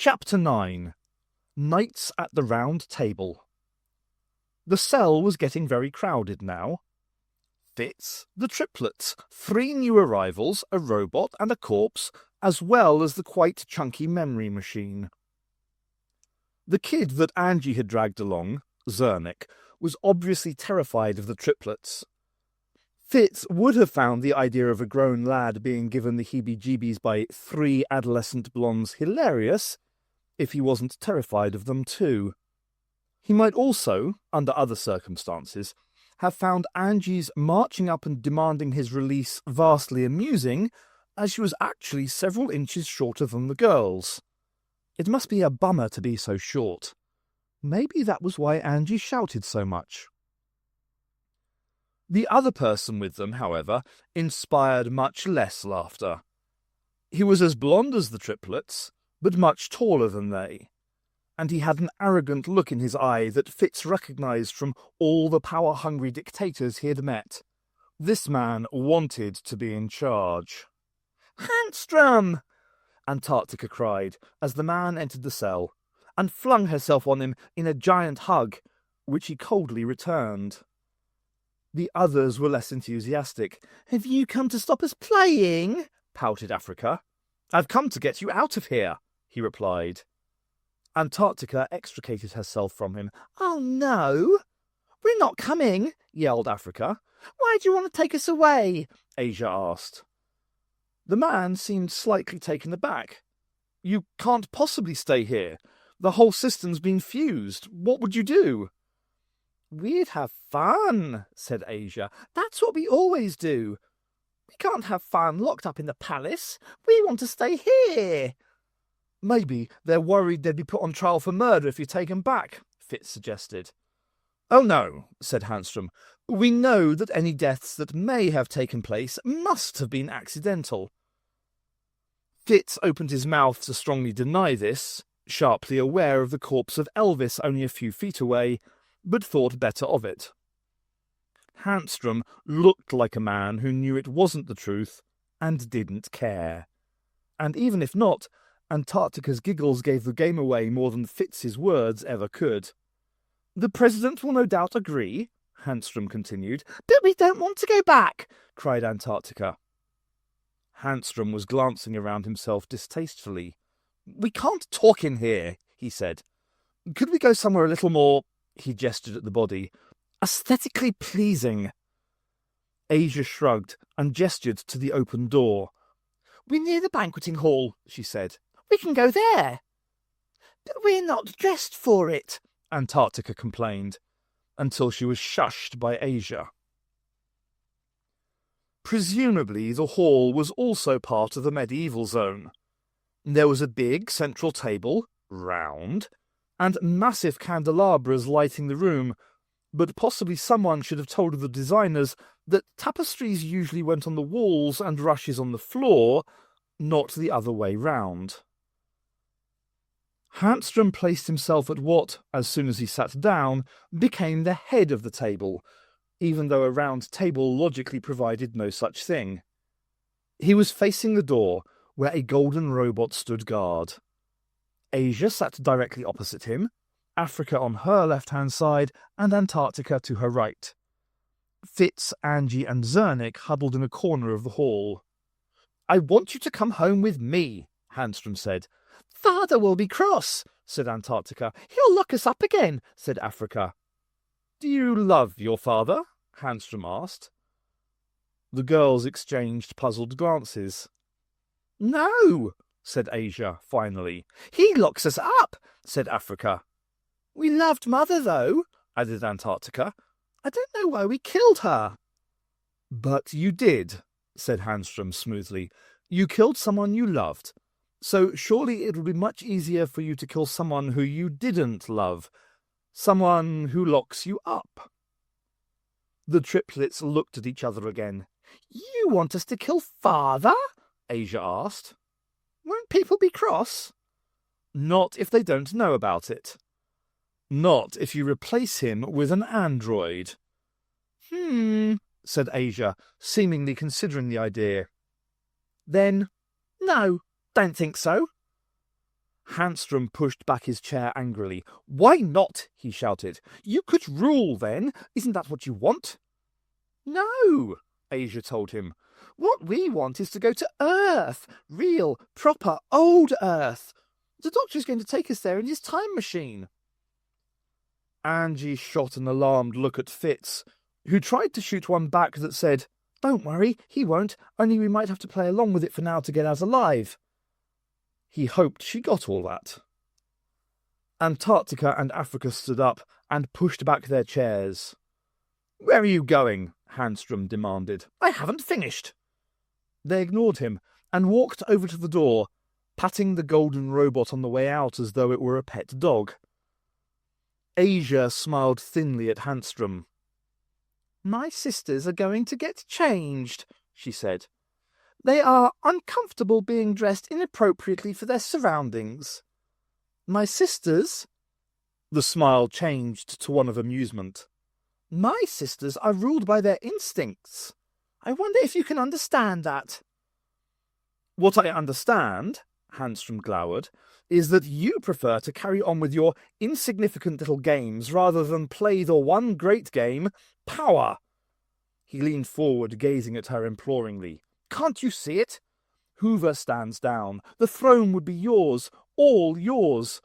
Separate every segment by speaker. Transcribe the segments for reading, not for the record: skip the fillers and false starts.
Speaker 1: Chapter 9. Knights at the Round Table. The cell was getting very crowded now. Fitz, the triplets, 3 new arrivals, a robot and a corpse, as well as the quite chunky memory machine. The kid that Anji had dragged along, Zernik, was obviously terrified of the triplets. Fitz would have found the idea of a grown lad being given the heebie-jeebies by 3 adolescent blondes hilarious, if he wasn't terrified of them too. He might also, under other circumstances, have found Anji's marching up and demanding his release vastly amusing, as she was actually several inches shorter than the girls. It must be a bummer to be so short. Maybe that was why Anji shouted so much. The other person with them, however, inspired much less laughter. He was as blond as the triplets, but much taller than they, and he had an arrogant look in his eye that Fitz recognized from all the power-hungry dictators he had met. This man wanted to be in charge. "Handstrom!" Antarctica cried, as the man entered the cell, and flung herself on him in a giant hug, which he coldly returned. The others were less enthusiastic. "Have you come to stop us playing?" pouted Africa. "I've come to get you out of here," he replied. Antarctica extricated herself from him. "Oh no, we're not coming," yelled Africa. "Why do you want to take us away?" Asia asked. The man seemed slightly taken aback. "You can't possibly stay here. The whole system's been fused. What would you do?" "We'd have fun," said Asia. "That's what we always do. We can't have fun locked up in the palace. We want to stay here." "Maybe they're worried they'd be put on trial for murder if you take them back," Fitz suggested. "Oh no," said Handstrom. "We know that any deaths that may have taken place must have been accidental." Fitz opened his mouth to strongly deny this, sharply aware of the corpse of Elvis only a few feet away, but thought better of it. Handstrom looked like a man who knew it wasn't the truth and didn't care. And even if not, Antarctica's giggles gave the game away more than Fitz's words ever could. "The President will no doubt agree," Handstrom continued. "But we don't want to go back," cried Antarctica. Handstrom was glancing around himself distastefully. "We can't talk in here," he said. "Could we go somewhere a little more," he gestured at the body, "aesthetically pleasing?" Asia shrugged and gestured to the open door. "We're near the banqueting hall," she said. "We can go there." "But we're not dressed for it," Antarctica complained, until she was shushed by Asia. Presumably the hall was also part of the medieval zone. There was a big central table, round, and massive candelabras lighting the room, but possibly someone should have told the designers that tapestries usually went on the walls and rushes on the floor, not the other way round. Handstrom placed himself at what, as soon as he sat down, became the head of the table, even though a round table logically provided no such thing. He was facing the door, where a golden robot stood guard. Asia sat directly opposite him, Africa on her left-hand side, and Antarctica to her right. Fitz, Anji, and Zernik huddled in a corner of the hall. "I want you to come home with me," Handstrom said. "Father will be cross," said Antarctica. "He'll lock us up again," said Africa. "Do you love your father?" Handstrom asked. The girls exchanged puzzled glances. "No," said Asia, finally. "He locks us up," said Africa. "We loved Mother, though," added Antarctica. "I don't know why we killed her." "But you did," said Handstrom smoothly. "You killed someone you loved. So surely it would be much easier for you to kill someone who you didn't love. Someone who locks you up." The triplets looked at each other again. "You want us to kill Father?" Asia asked. "Won't people be cross?" "Not if they don't know about it. Not if you replace him with an android." Said Asia, seemingly considering the idea. "Then, no, don't think so." Handstrom pushed back his chair angrily. "Why not?" he shouted. "You could rule then. Isn't that what you want?" "No," Asia told him. "What we want is to go to Earth. Real, proper, old Earth. The Doctor's going to take us there in his time machine." Anji shot an alarmed look at Fitz, who tried to shoot one back that said, "Don't worry, he won't, only we might have to play along with it for now to get out alive." He hoped she got all that. Antarctica and Africa stood up and pushed back their chairs. "Where are you going?" Handstrom demanded. "I haven't finished." They ignored him and walked over to the door, patting the golden robot on the way out as though it were a pet dog. Asia smiled thinly at Handstrom. "My sisters are going to get changed," she said. "They are uncomfortable being dressed inappropriately for their surroundings." "My sisters?" The smile changed to one of amusement. "My sisters are ruled by their instincts. I wonder if you can understand that." "What I understand," Handstrom glowered, "is that you prefer to carry on with your insignificant little games rather than play the one great game, power." He leaned forward, gazing at her imploringly. "Can't you see it? Hoover stands down. The throne would be yours, all yours.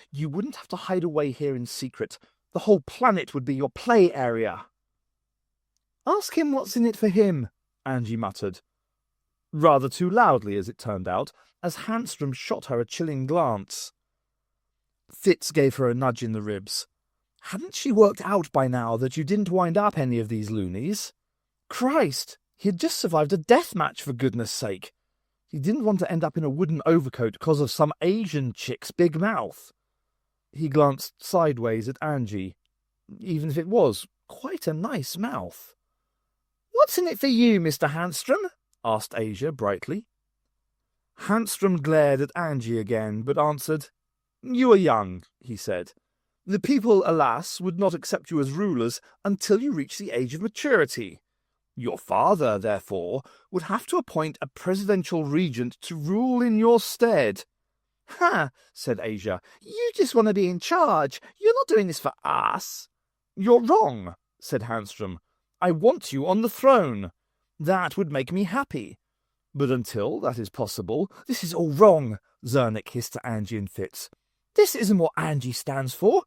Speaker 1: You wouldn't have to hide away here in secret. The whole planet would be your play area." "Ask him what's in it for him," Anji muttered. Rather too loudly, as it turned out, as Handstrom shot her a chilling glance. Fitz gave her a nudge in the ribs. Hadn't she worked out by now that you didn't wind up any of these loonies? Christ, he had just survived a death match, for goodness sake. He didn't want to end up in a wooden overcoat because of some Asian chick's big mouth. He glanced sideways at Anji, even if it was quite a nice mouth. "What's in it for you, Mr. Handstrom?" asked Asia brightly. Handstrom glared at Anji again, but answered, "You are young," he said. "The people, alas, would not accept you as rulers until you reach the age of maturity. Your father, therefore, would have to appoint a presidential regent to rule in your stead." "Ha," said Asia. "You just want to be in charge. You're not doing this for us." "You're wrong," said Handstrom. "I want you on the throne. That would make me happy. But until that is possible, this is all wrong," Zernik hissed to Anji and Fitz. "This isn't what Anji stands for."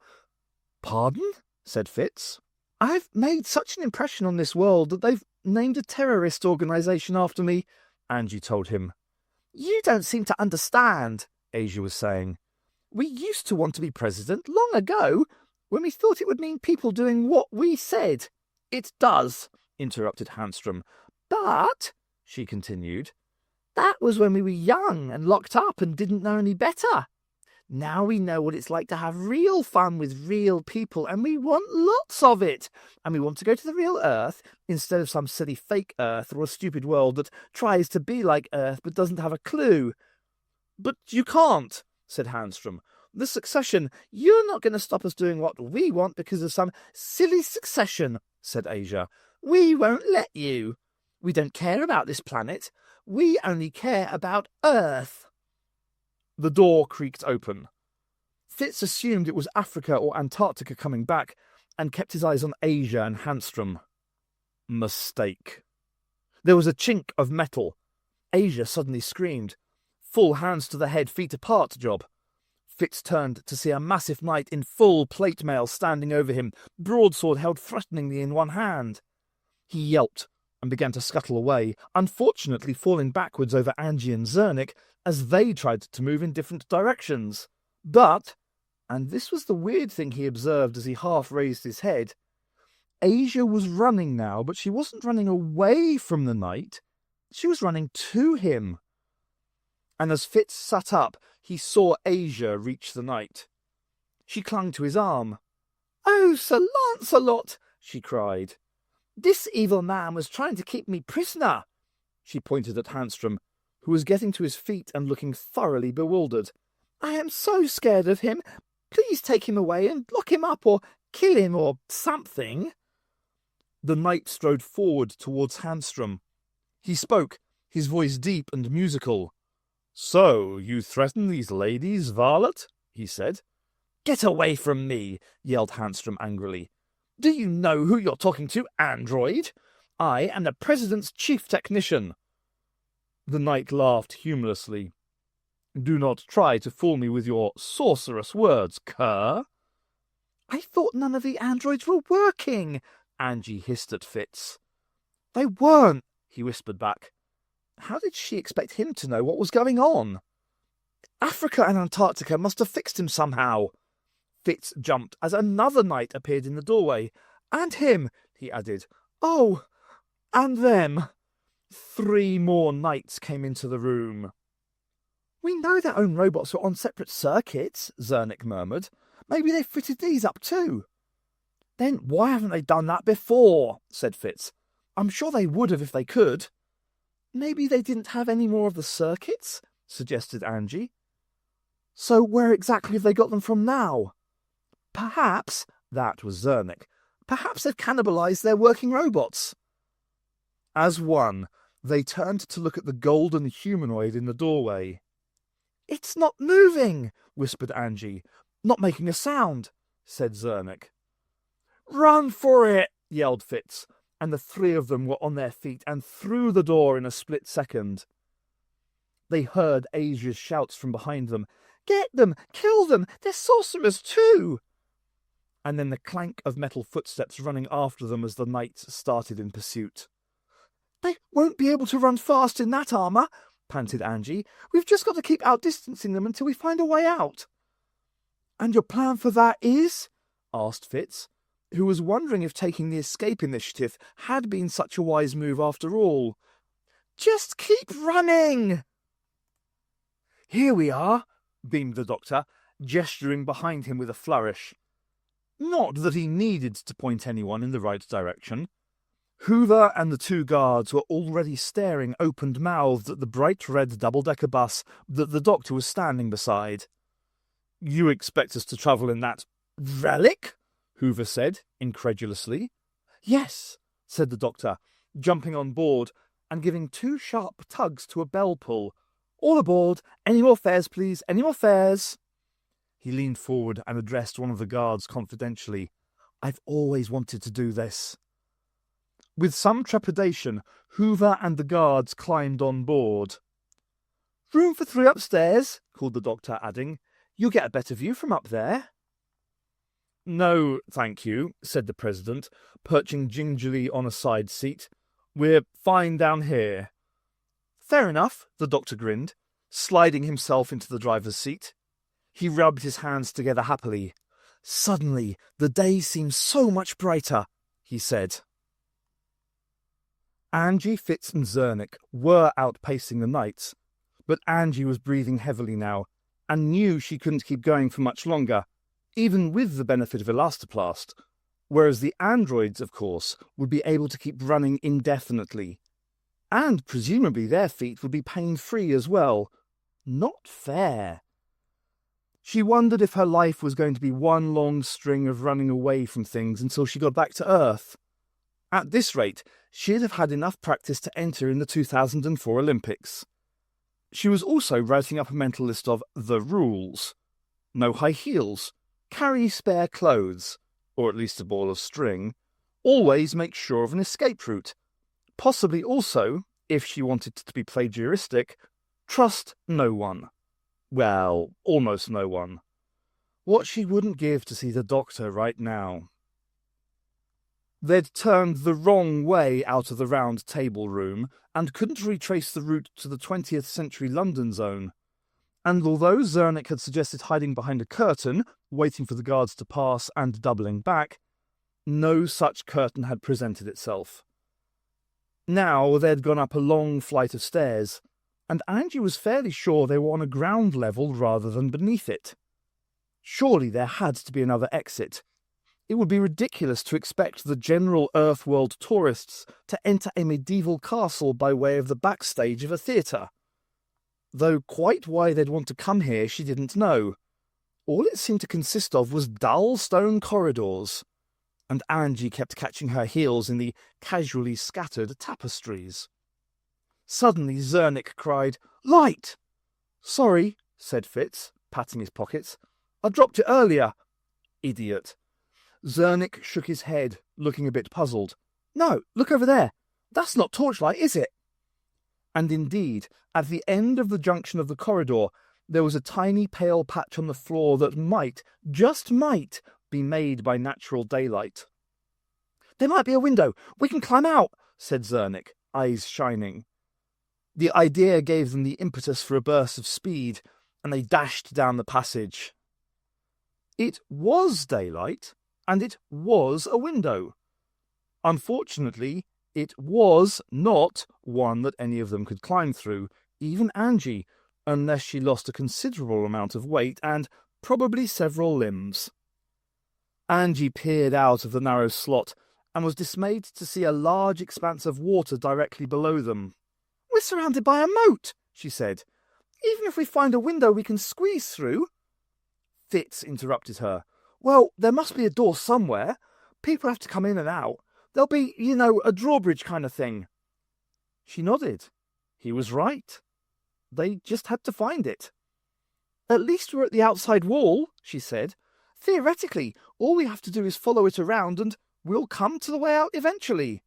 Speaker 1: "Pardon?" said Fitz. "I've made such an impression on this world that they've named a terrorist organization after me," Anji told him. "You don't seem to understand," Asia was saying. "We used to want to be president long ago, when we thought it would mean people doing what we said." "It does," interrupted Handstrom. "But," she continued, "that was when we were young and locked up and didn't know any better. Now we know what it's like to have real fun with real people, and we want lots of it. And we want to go to the real Earth instead of some silly fake Earth or a stupid world that tries to be like Earth but doesn't have a clue." "But you can't," said Handstrom. "The succession—" "You're not going to stop us doing what we want because of some silly succession," said Asia. "We won't let you. We don't care about this planet. We only care about Earth." The door creaked open. Fitz assumed it was Africa or Antarctica coming back, and kept his eyes on Asia and Handstrom. Mistake. There was a chink of metal. Asia suddenly screamed. Full hands to the head, feet apart job. Fitz turned to see a massive knight in full plate mail standing over him, broadsword held threateningly in one hand. He yelped and began to scuttle away, unfortunately falling backwards over Anji and Zernik as they tried to move in different directions. But, and this was the weird thing he observed as he half raised his head, Asia was running now, but she wasn't running away from the knight. She was running to him. And as Fitz sat up, he saw Asia reach the knight. She clung to his arm. "Oh, Sir Lancelot!" she cried. "This evil man was trying to keep me prisoner." She pointed at Handstrom, who was getting to his feet and looking thoroughly bewildered. "I am so scared of him. Please take him away and lock him up or kill him or something." The knight strode forward towards Handstrom. He spoke, his voice deep and musical. "So, you threaten these ladies, varlet?" he said. "Get away from me!" yelled Handstrom angrily. "Do you know who you're talking to, android? I am the President's chief technician." The knight laughed humorously. "Do not try to fool me with your sorcerous words, cur." "I thought none of the androids were working," Anji hissed at Fitz. "They weren't," he whispered back. How did she expect him to know what was going on? Africa and Antarctica must have fixed him somehow. Fitz jumped as another knight appeared in the doorway. "And him," he added. "Oh, and them." 3 more knights came into the room. "We know their own robots were on separate circuits," Zernik murmured. "Maybe they fitted these up too." "Then why haven't they done that before?" said Fitz. "I'm sure they would have if they could." "Maybe they didn't have any more of the circuits," suggested Anji. "So where exactly have they got them from now?" "Perhaps," that was Zernik, "perhaps they've cannibalized their working robots." As one, they turned to look at the golden humanoid in the doorway. "It's not moving," whispered Anji. "Not making a sound," said Zernik. "Run for it!" yelled Fitz, and the 3 of them were on their feet and through the door in a split second. They heard Asia's shouts from behind them. "Get them! Kill them! They're sorcerers too!" And then the clank of metal footsteps running after them as the knights started in pursuit. "They won't be able to run fast in that armour," panted Anji. "We've just got to keep outdistancing them until we find a way out." "And your plan for that is?" asked Fitz, who was wondering if taking the escape initiative had been such a wise move after all. "Just keep running!" "Here we are," beamed the doctor, gesturing behind him with a flourish. Not that he needed to point anyone in the right direction. Hoover and the 2 guards were already staring open-mouthed at the bright red double-decker bus that the doctor was standing beside. "You expect us to travel in that relic?" Hoover said, incredulously. "Yes," said the doctor, jumping on board and giving 2 sharp tugs to a bell pull. "All aboard! Any more fares, please? Any more fares?" He leaned forward and addressed one of the guards confidentially. "I've always wanted to do this." With some trepidation, Hoover and the guards climbed on board. "Room for 3 upstairs," called the doctor, adding, "You'll get a better view from up there." "No, thank you," said the president, perching gingerly on a side seat. "We're fine down here." "Fair enough," the doctor grinned, sliding himself into the driver's seat. He rubbed his hands together happily. "Suddenly, the day seems so much brighter," he said. Anji, Fitz and Zernik were outpacing the knights, but Anji was breathing heavily now, and knew she couldn't keep going for much longer, even with the benefit of Elastoplast, whereas the androids, of course, would be able to keep running indefinitely. And presumably their feet would be pain-free as well. Not fair. She wondered if her life was going to be one long string of running away from things until she got back to Earth. At this rate, she'd have had enough practice to enter in the 2004 Olympics. She was also writing up a mental list of the rules. No high heels. Carry spare clothes, or at least a ball of string. Always make sure of an escape route. Possibly also, if she wanted to be plagiaristic, trust no one. Well, almost no one. What she wouldn't give to see the doctor right now. They'd turned the wrong way out of the round table room and couldn't retrace the route to the 20th century London zone. And although Zernik had suggested hiding behind a curtain, waiting for the guards to pass and doubling back, no such curtain had presented itself. Now they'd gone up a long flight of stairs, and Anji was fairly sure they were on a ground level rather than beneath it. Surely there had to be another exit. It would be ridiculous to expect the general Earthworld tourists to enter a medieval castle by way of the backstage of a theatre. Though quite why they'd want to come here she didn't know. All it seemed to consist of was dull stone corridors, and Anji kept catching her heels in the casually scattered tapestries. Suddenly Zernik cried, "Light!" Sorry, said Fitz, patting his pockets. I dropped it earlier. Idiot. Zernik shook his head, looking a bit puzzled. No, look over there. That's not torchlight, is it? And indeed, at the end of the junction of the corridor, there was a tiny pale patch on the floor that might, just might, be made by natural daylight. There might be a window. We can climb out, said Zernik, eyes shining. The idea gave them the impetus for a burst of speed, and they dashed down the passage. It was daylight, and it was a window. Unfortunately, it was not one that any of them could climb through, even Anji, unless she lost a considerable amount of weight and probably several limbs. Anji peered out of the narrow slot and was dismayed to see a large expanse of water directly below them. We're surrounded by a moat, she said. Even if we find a window we can squeeze through. Fitz interrupted her. Well, there must be a door somewhere. People have to come in and out. There'll be, a drawbridge kind of thing. She nodded. He was right. They just had to find it. At least we're at the outside wall, she said. Theoretically, all we have to do is follow it around and we'll come to the way out eventually.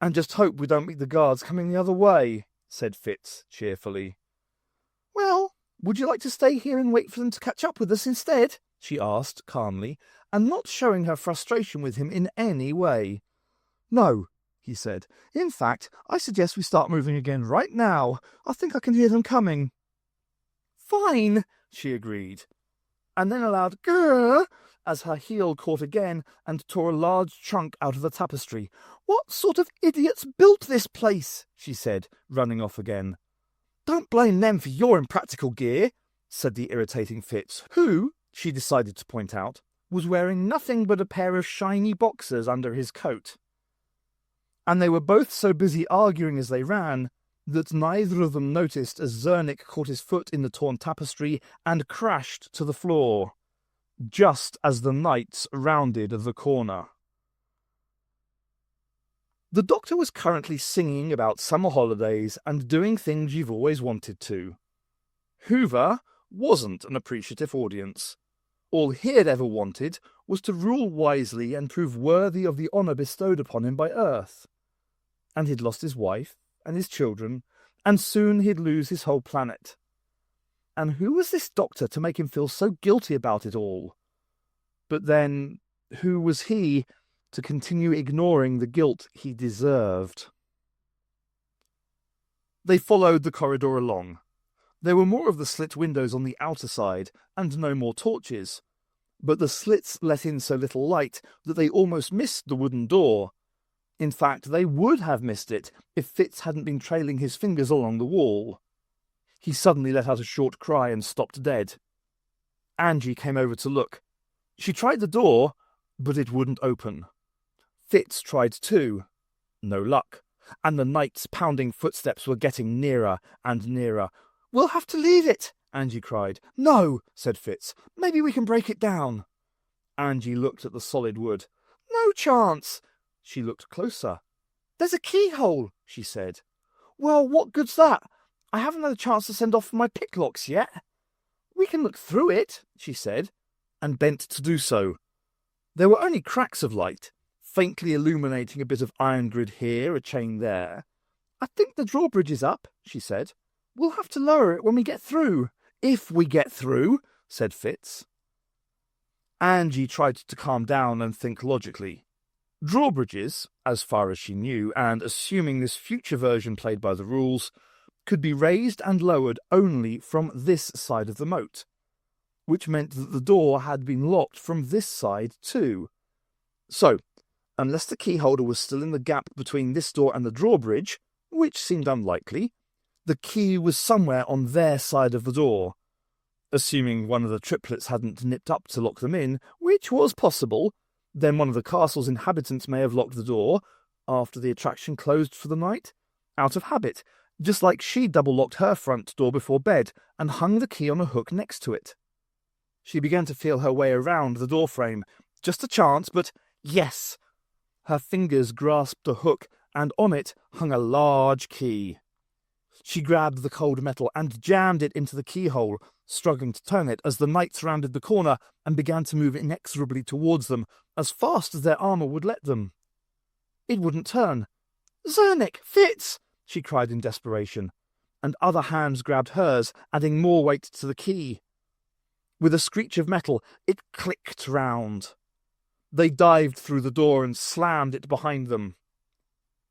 Speaker 1: And just hope we don't meet the guards coming the other way, said Fitz cheerfully. Well, would you like to stay here and wait for them to catch up with us instead? She asked calmly, and not showing her frustration with him in any way. No, he said. In fact, I suggest we start moving again right now. I think I can hear them coming. Fine, she agreed, and then a loud grrr as her heel caught again and tore a large chunk out of the tapestry. What sort of idiots built this place? She said, running off again. Don't blame them for your impractical gear, said the irritating Fitz, who, she decided to point out, was wearing nothing but a pair of shiny boxers under his coat. And they were both so busy arguing as they ran that neither of them noticed as Zernik caught his foot in the torn tapestry and crashed to the floor, just as the knights rounded the corner. The Doctor was currently singing about summer holidays and doing things you've always wanted to. Hoover wasn't an appreciative audience. All he had ever wanted was to rule wisely and prove worthy of the honour bestowed upon him by Earth. And he'd lost his wife and his children, and soon he'd lose his whole planet. And who was this Doctor to make him feel so guilty about it all? But then, who was he to continue ignoring the guilt he deserved? They followed the corridor along. There were more of the slit windows on the outer side, and no more torches. But the slits let in so little light that they almost missed the wooden door. In fact, they would have missed it if Fitz hadn't been trailing his fingers along the wall. He suddenly let out a short cry and stopped dead. Anji came over to look. She tried the door, but it wouldn't open. Fitz tried too. No luck. And the knight's pounding footsteps were getting nearer and nearer. We'll have to leave it, Anji cried. No, said Fitz. Maybe we can break it down. Anji looked at the solid wood. No chance. She looked closer. There's a keyhole, she said. Well, what good's that? I haven't had a chance to send off my picklocks yet. We can look through it, she said, and bent to do so. There were only cracks of light, faintly illuminating a bit of iron grid here, a chain there. I think the drawbridge is up, she said. We'll have to lower it when we get through. If we get through, said Fitz. Anji tried to calm down and think logically. Drawbridges, as far as she knew, and assuming this future version played by the rules, could be raised and lowered only from this side of the moat, which meant that the door had been locked from this side too. So, unless the keyholder was still in the gap between this door and the drawbridge, which seemed unlikely, the key was somewhere on their side of the door. Assuming one of the triplets hadn't nipped up to lock them in, which was possible, then one of the castle's inhabitants may have locked the door, after the attraction closed for the night, out of habit, just like she double-locked her front door before bed and hung the key on a hook next to it. She began to feel her way around the doorframe. Just a chance, but yes! Her fingers grasped a hook, and on it hung a large key. She grabbed the cold metal and jammed it into the keyhole, struggling to turn it as the knights rounded the corner and began to move inexorably towards them, as fast as their armour would let them. It wouldn't turn. "Zernik! Fitz!" she cried in desperation, and other hands grabbed hers, adding more weight to the key. With a screech of metal, it clicked round. They dived through the door and slammed it behind them.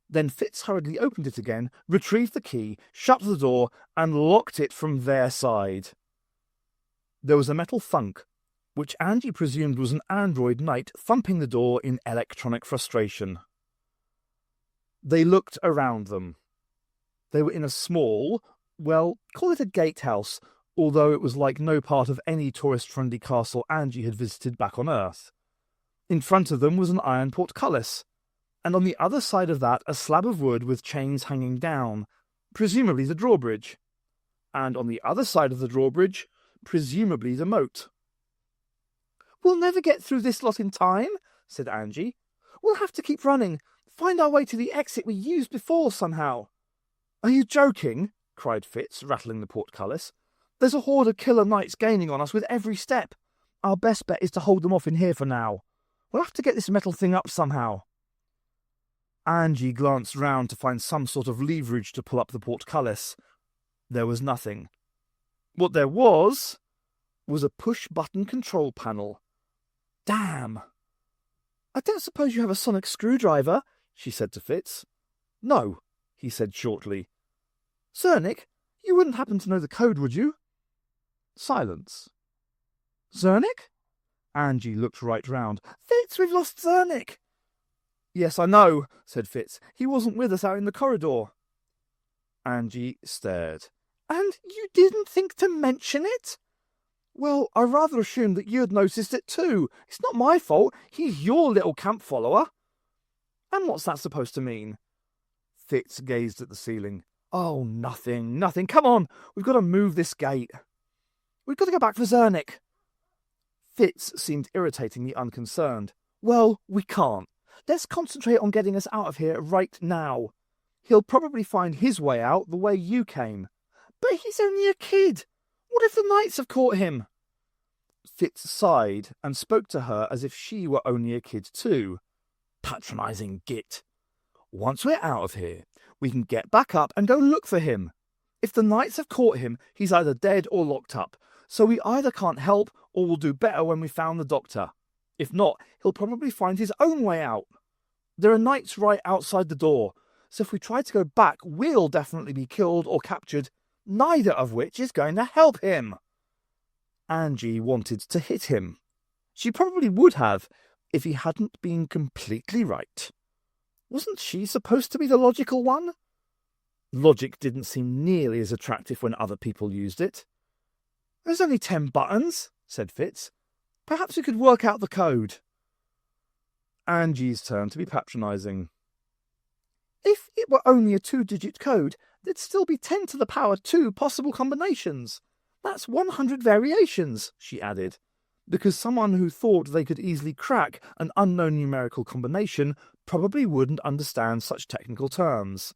Speaker 1: Then Fitz hurriedly opened it again, retrieved the key, shut the door, and locked it from their side. There was a metal thunk, which Anji presumed was an android knight thumping the door in electronic frustration. They looked around them. They were in a small, well, call it a gatehouse, although it was like no part of any tourist-friendly castle Anji had visited back on Earth. In front of them was an iron portcullis, and on the other side of that a slab of wood with chains hanging down, presumably the drawbridge, and on the other side of the drawbridge, presumably the moat. "We'll never get through this lot in time," said Anji. "We'll have to keep running, find our way to the exit we used before somehow." "Are you joking?" cried Fitz, rattling the portcullis. "There's a horde of killer knights gaining on us with every step. Our best bet is to hold them off in here for now. We'll have to get this metal thing up somehow." Anji glanced round to find some sort of leverage to pull up the portcullis. There was nothing. What there was a push-button control panel. "Damn!" "I don't suppose you have a sonic screwdriver?" she said to Fitz. "No," he said shortly. "Zernik, you wouldn't happen to know the code, would you?" Silence. "Zernik?" Anji looked right round. "Fitz, we've lost Zernik." "Yes, I know," said Fitz. "He wasn't with us out in the corridor." Anji stared. "And you didn't think to mention it?" "Well, I rather assumed that you'd noticed it too. It's not my fault. He's your little camp follower." "And what's that supposed to mean?" Fitz gazed at the ceiling. "Oh, nothing. Come on, we've got to move this gate. We've got to go back for Zernik." Fitz seemed irritatingly unconcerned. "Well, we can't. Let's concentrate on getting us out of here right now. He'll probably find his way out the way you came." "But he's only a kid. What if the knights have caught him?" Fitz sighed and spoke to her as if she were only a kid too. "Patronising git. Once we're out of here, we can get back up and go look for him. If the knights have caught him, he's either dead or locked up, so we either can't help or will do better when we found the doctor. If not, he'll probably find his own way out. There are knights right outside the door, so if we try to go back, we'll definitely be killed or captured, neither of which is going to help him." Anji wanted to hit him. She probably would have, if he hadn't been completely right. Wasn't she supposed to be the logical one? Logic didn't seem nearly as attractive when other people used it. "There's only 10 buttons," said Fitz. "Perhaps we could work out the code." Anji's turn to be patronising. "If it were only a 2-digit code, there'd still be 10 to the power 2 possible combinations. That's 100 variations," she added, because someone who thought they could easily crack an unknown numerical combination probably wouldn't understand such technical terms.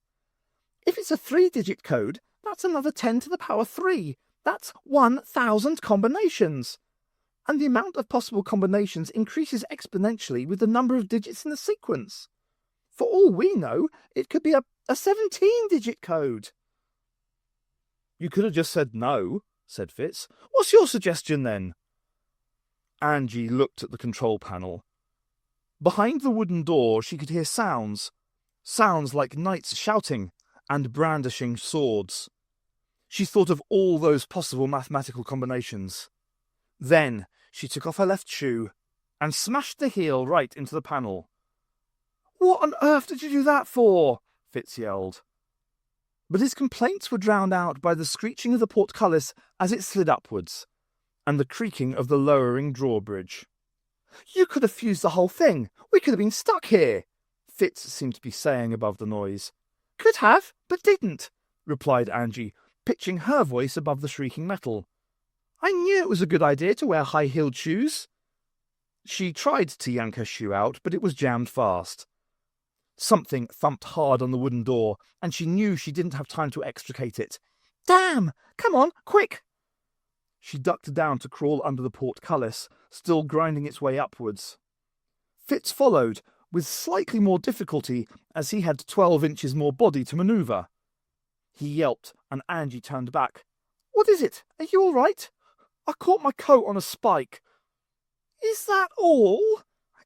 Speaker 1: "If it's a 3-digit code, that's another 10 to the power 3. That's 1,000 combinations. And the amount of possible combinations increases exponentially with the number of digits in the sequence. For all we know, it could be a 17-digit code." "You could have just said no," said Fitz. "What's your suggestion then?" Anji looked at the control panel. Behind the wooden door she could hear sounds like knights shouting and brandishing swords. She thought of all those possible mathematical combinations. Then she took off her left shoe and smashed the heel right into the panel. "What on earth did you do that for?" Fitz yelled. But his complaints were drowned out by the screeching of the portcullis as it slid upwards, and the creaking of the lowering drawbridge. "You could have fused the whole thing. We could have been stuck here," Fitz seemed to be saying above the noise. "Could have, but didn't," replied Anji, pitching her voice above the shrieking metal. "I knew it was a good idea to wear high-heeled shoes." She tried to yank her shoe out, but it was jammed fast. Something thumped hard on the wooden door, and she knew she didn't have time to extricate it. Damn! Come on, quick! She ducked down to crawl under the portcullis, still grinding its way upwards. Fitz followed, with slightly more difficulty, as he had 12 inches more body to manoeuvre. He yelped, and Anji turned back. What is it? Are you all right? I caught my coat on a spike. Is that all?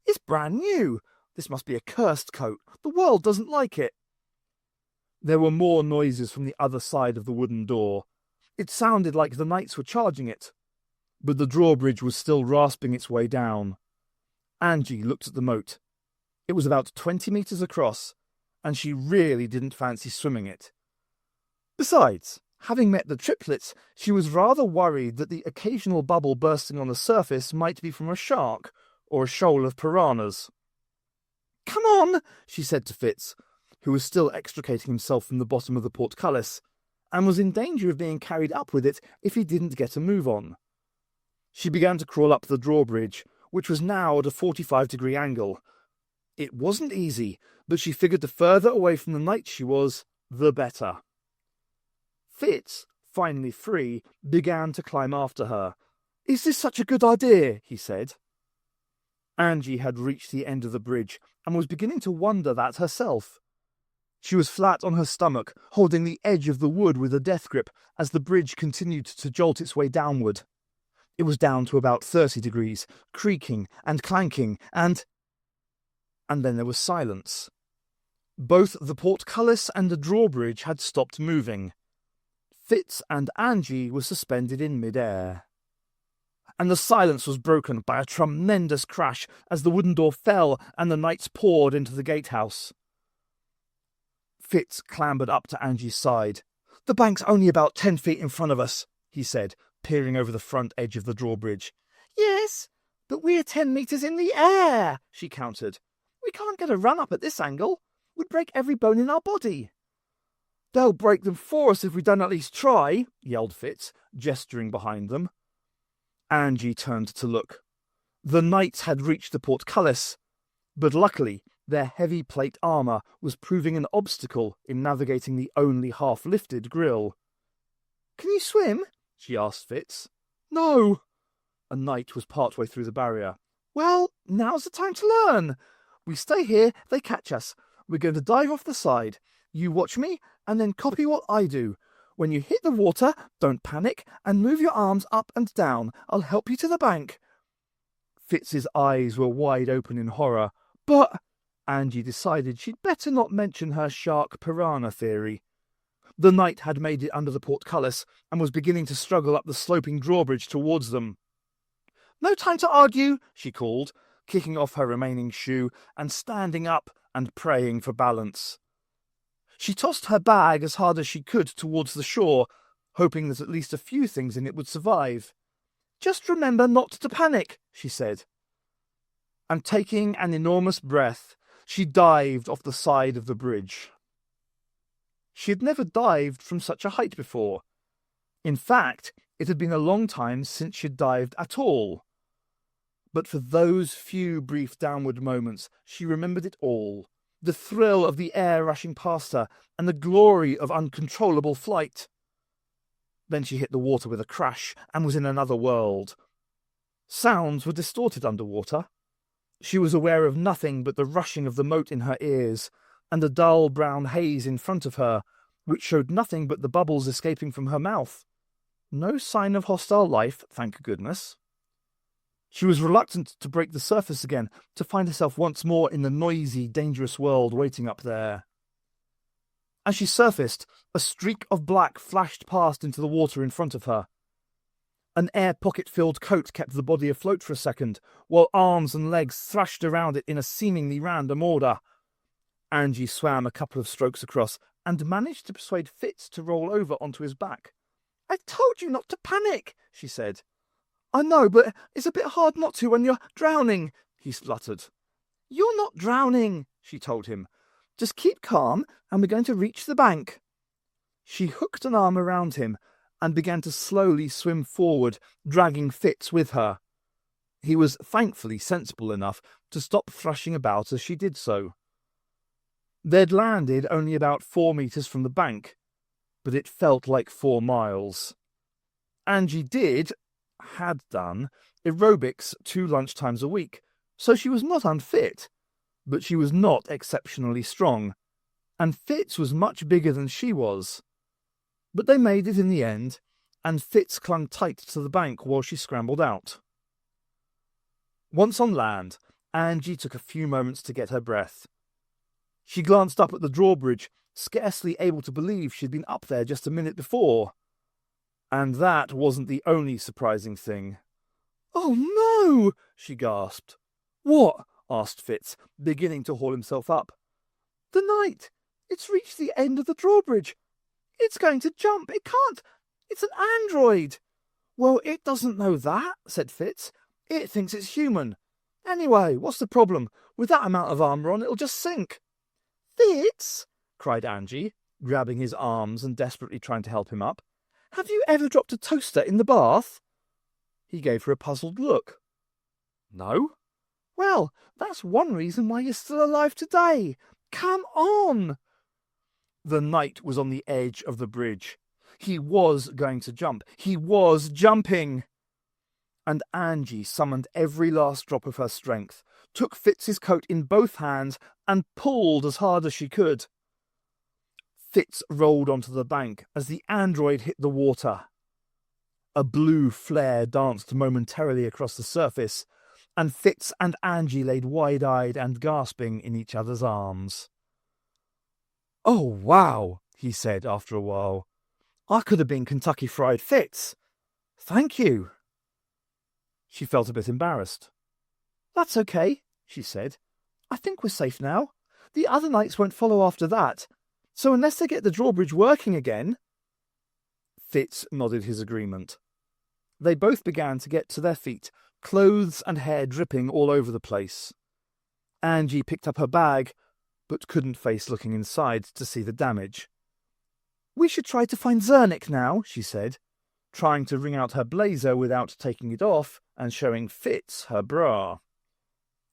Speaker 1: It's brand new. This must be a cursed coat. The world doesn't like it. There were more noises from the other side of the wooden door. It sounded like the knights were charging it, but the drawbridge was still rasping its way down. Anji looked at the moat. It was about 20 metres across, and she really didn't fancy swimming it. Besides, having met the triplets, she was rather worried that the occasional bubble bursting on the surface might be from a shark or a shoal of piranhas. Come on, she said to Fitz, who was still extricating himself from the bottom of the portcullis, and was in danger of being carried up with it if he didn't get a move on. She began to crawl up the drawbridge, which was now at a 45-degree angle. It wasn't easy, but she figured the further away from the knight she was, the better. Fitz, finally free, began to climb after her. Is this such a good idea? He said. Anji had reached the end of the bridge and was beginning to wonder that herself. She was flat on her stomach, holding the edge of the wood with a death grip as the bridge continued to jolt its way downward. It was down to about 30 degrees, creaking and clanking, and then there was silence. Both the portcullis and the drawbridge had stopped moving. Fitz and Anji were suspended in mid-air. And the silence was broken by a tremendous crash as the wooden door fell and the knights poured into the gatehouse. Fitz clambered up to Anji's side. The bank's only about 10 feet in front of us, he said, peering over the front edge of the drawbridge. Yes, but we're 10 metres in the air, she countered. We can't get a run up at this angle. We'd break every bone in our body. They'll break them for us if we don't at least try, yelled Fitz, gesturing behind them. Anji turned to look. The knights had reached the portcullis, but luckily their heavy plate armour was proving an obstacle in navigating the only half-lifted grille. Can you swim? She asked Fitz. No. A knight was partway through the barrier. Well, now's the time to learn. We stay here, they catch us. We're going to dive off the side. You watch me, and then copy what I do. When you hit the water, don't panic, and move your arms up and down. I'll help you to the bank. Fitz's eyes were wide open in horror, but Anji decided she'd better not mention her shark-piranha theory. The knight had made it under the portcullis and was beginning to struggle up the sloping drawbridge towards them. No time to argue, she called, kicking off her remaining shoe and standing up and praying for balance. She tossed her bag as hard as she could towards the shore, hoping that at least a few things in it would survive. Just remember not to panic, she said. And taking an enormous breath, she dived off the side of the bridge. She had never dived from such a height before. In fact, it had been a long time since she had dived at all. But for those few brief downward moments, she remembered it all. The thrill of the air rushing past her, and the glory of uncontrollable flight. Then she hit the water with a crash, and was in another world. Sounds were distorted underwater. She was aware of nothing but the rushing of the moat in her ears, and the dull brown haze in front of her, which showed nothing but the bubbles escaping from her mouth. No sign of hostile life, thank goodness. She was reluctant to break the surface again, to find herself once more in the noisy, dangerous world waiting up there. As she surfaced, a streak of black flashed past into the water in front of her. An air pocket-filled coat kept the body afloat for a second, while arms and legs thrashed around it in a seemingly random order. Anji swam a couple of strokes across and managed to persuade Fitz to roll over onto his back. I told you not to panic, she said. I know, but it's a bit hard not to when you're drowning, he spluttered. You're not drowning, she told him. Just keep calm, and we're going to reach the bank. She hooked an arm around him and began to slowly swim forward, dragging Fitz with her. He was thankfully sensible enough to stop thrashing about as she did so. They'd landed only about 4 meters from the bank, but it felt like 4 miles. Anji had done, aerobics 2 lunchtimes a week, so she was not unfit, but she was not exceptionally strong, and Fitz was much bigger than she was. But they made it in the end, and Fitz clung tight to the bank while she scrambled out. Once on land, Anji took a few moments to get her breath. She glanced up at the drawbridge, scarcely able to believe she'd been up there just a minute before. And that wasn't the only surprising thing. "Oh no!" she gasped. "What?" asked Fitz, beginning to haul himself up. "The knight! It's reached the end of the drawbridge. It's going to jump. It can't. It's an android." "Well, it doesn't know that," said Fitz. "It thinks it's human. Anyway, what's the problem? With that amount of armour on, it'll just sink." "Fitz!" cried Anji, grabbing his arms and desperately trying to help him up. "Have you ever dropped a toaster in the bath?" He gave her a puzzled look. "No." "Well, that's one reason why you're still alive today. Come on!" The knight was on the edge of the bridge. He was going to jump. He was jumping. And Anji summoned every last drop of her strength, took Fitz's coat in both hands, and pulled as hard as she could. Fitz rolled onto the bank as the android hit the water. A blue flare danced momentarily across the surface, and Fitz and Anji laid wide-eyed and gasping in each other's arms. "Oh, wow," he said after a while. "I could have been Kentucky Fried Fitz. Thank you." She felt a bit embarrassed. "That's okay," she said. "I think we're safe now. The other knights won't follow after that. So unless they get the drawbridge working again—" Fitz nodded his agreement. They both began to get to their feet, clothes and hair dripping all over the place. Anji picked up her bag, but couldn't face looking inside to see the damage. "We should try to find Zernik now," she said, trying to wring out her blazer without taking it off and showing Fitz her bra.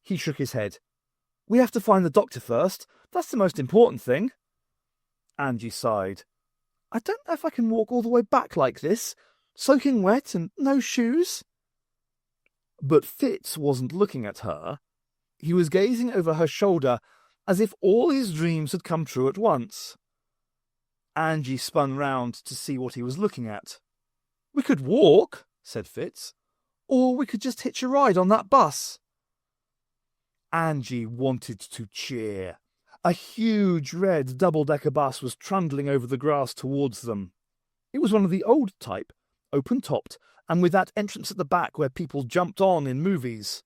Speaker 1: He shook his head. "We have to find the doctor first. That's the most important thing." Anji sighed. "I don't know if I can walk all the way back like this, soaking wet and no shoes." But Fitz wasn't looking at her. He was gazing over her shoulder as if all his dreams had come true at once. Anji spun round to see what he was looking at. "We could walk," said Fitz, "or we could just hitch a ride on that bus." Anji wanted to cheer. A huge red double-decker bus was trundling over the grass towards them. It was one of the old type, open-topped, and with that entrance at the back where people jumped on in movies.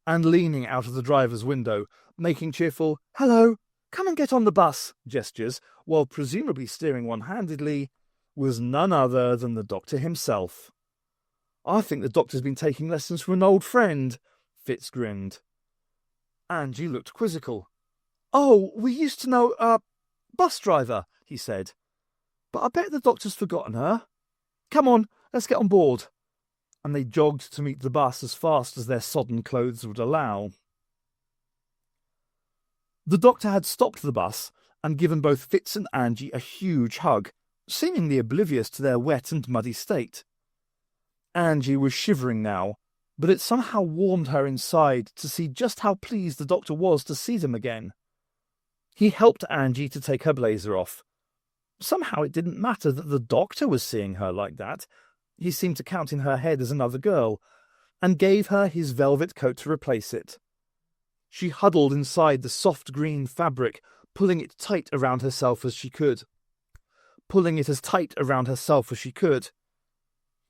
Speaker 1: And leaning out of the driver's window, making cheerful, "Hello, come and get on the bus" gestures, while presumably steering one-handedly, was none other than the doctor himself. "I think the doctor's been taking lessons from an old friend," Fitz grinned. Anji looked quizzical. "Oh, we used to know a bus driver," he said. "But I bet the doctor's forgotten her. Come on, let's get on board." And they jogged to meet the bus as fast as their sodden clothes would allow. The doctor had stopped the bus and given both Fitz and Anji a huge hug, seemingly oblivious to their wet and muddy state. Anji was shivering now, but it somehow warmed her inside to see just how pleased the doctor was to see them again. He helped Anji to take her blazer off. Somehow it didn't matter that the doctor was seeing her like that. He seemed to count in her head as another girl, and gave her his velvet coat to replace it. She huddled inside the soft green fabric, pulling it tight around herself as she could. Pulling it as tight around herself as she could.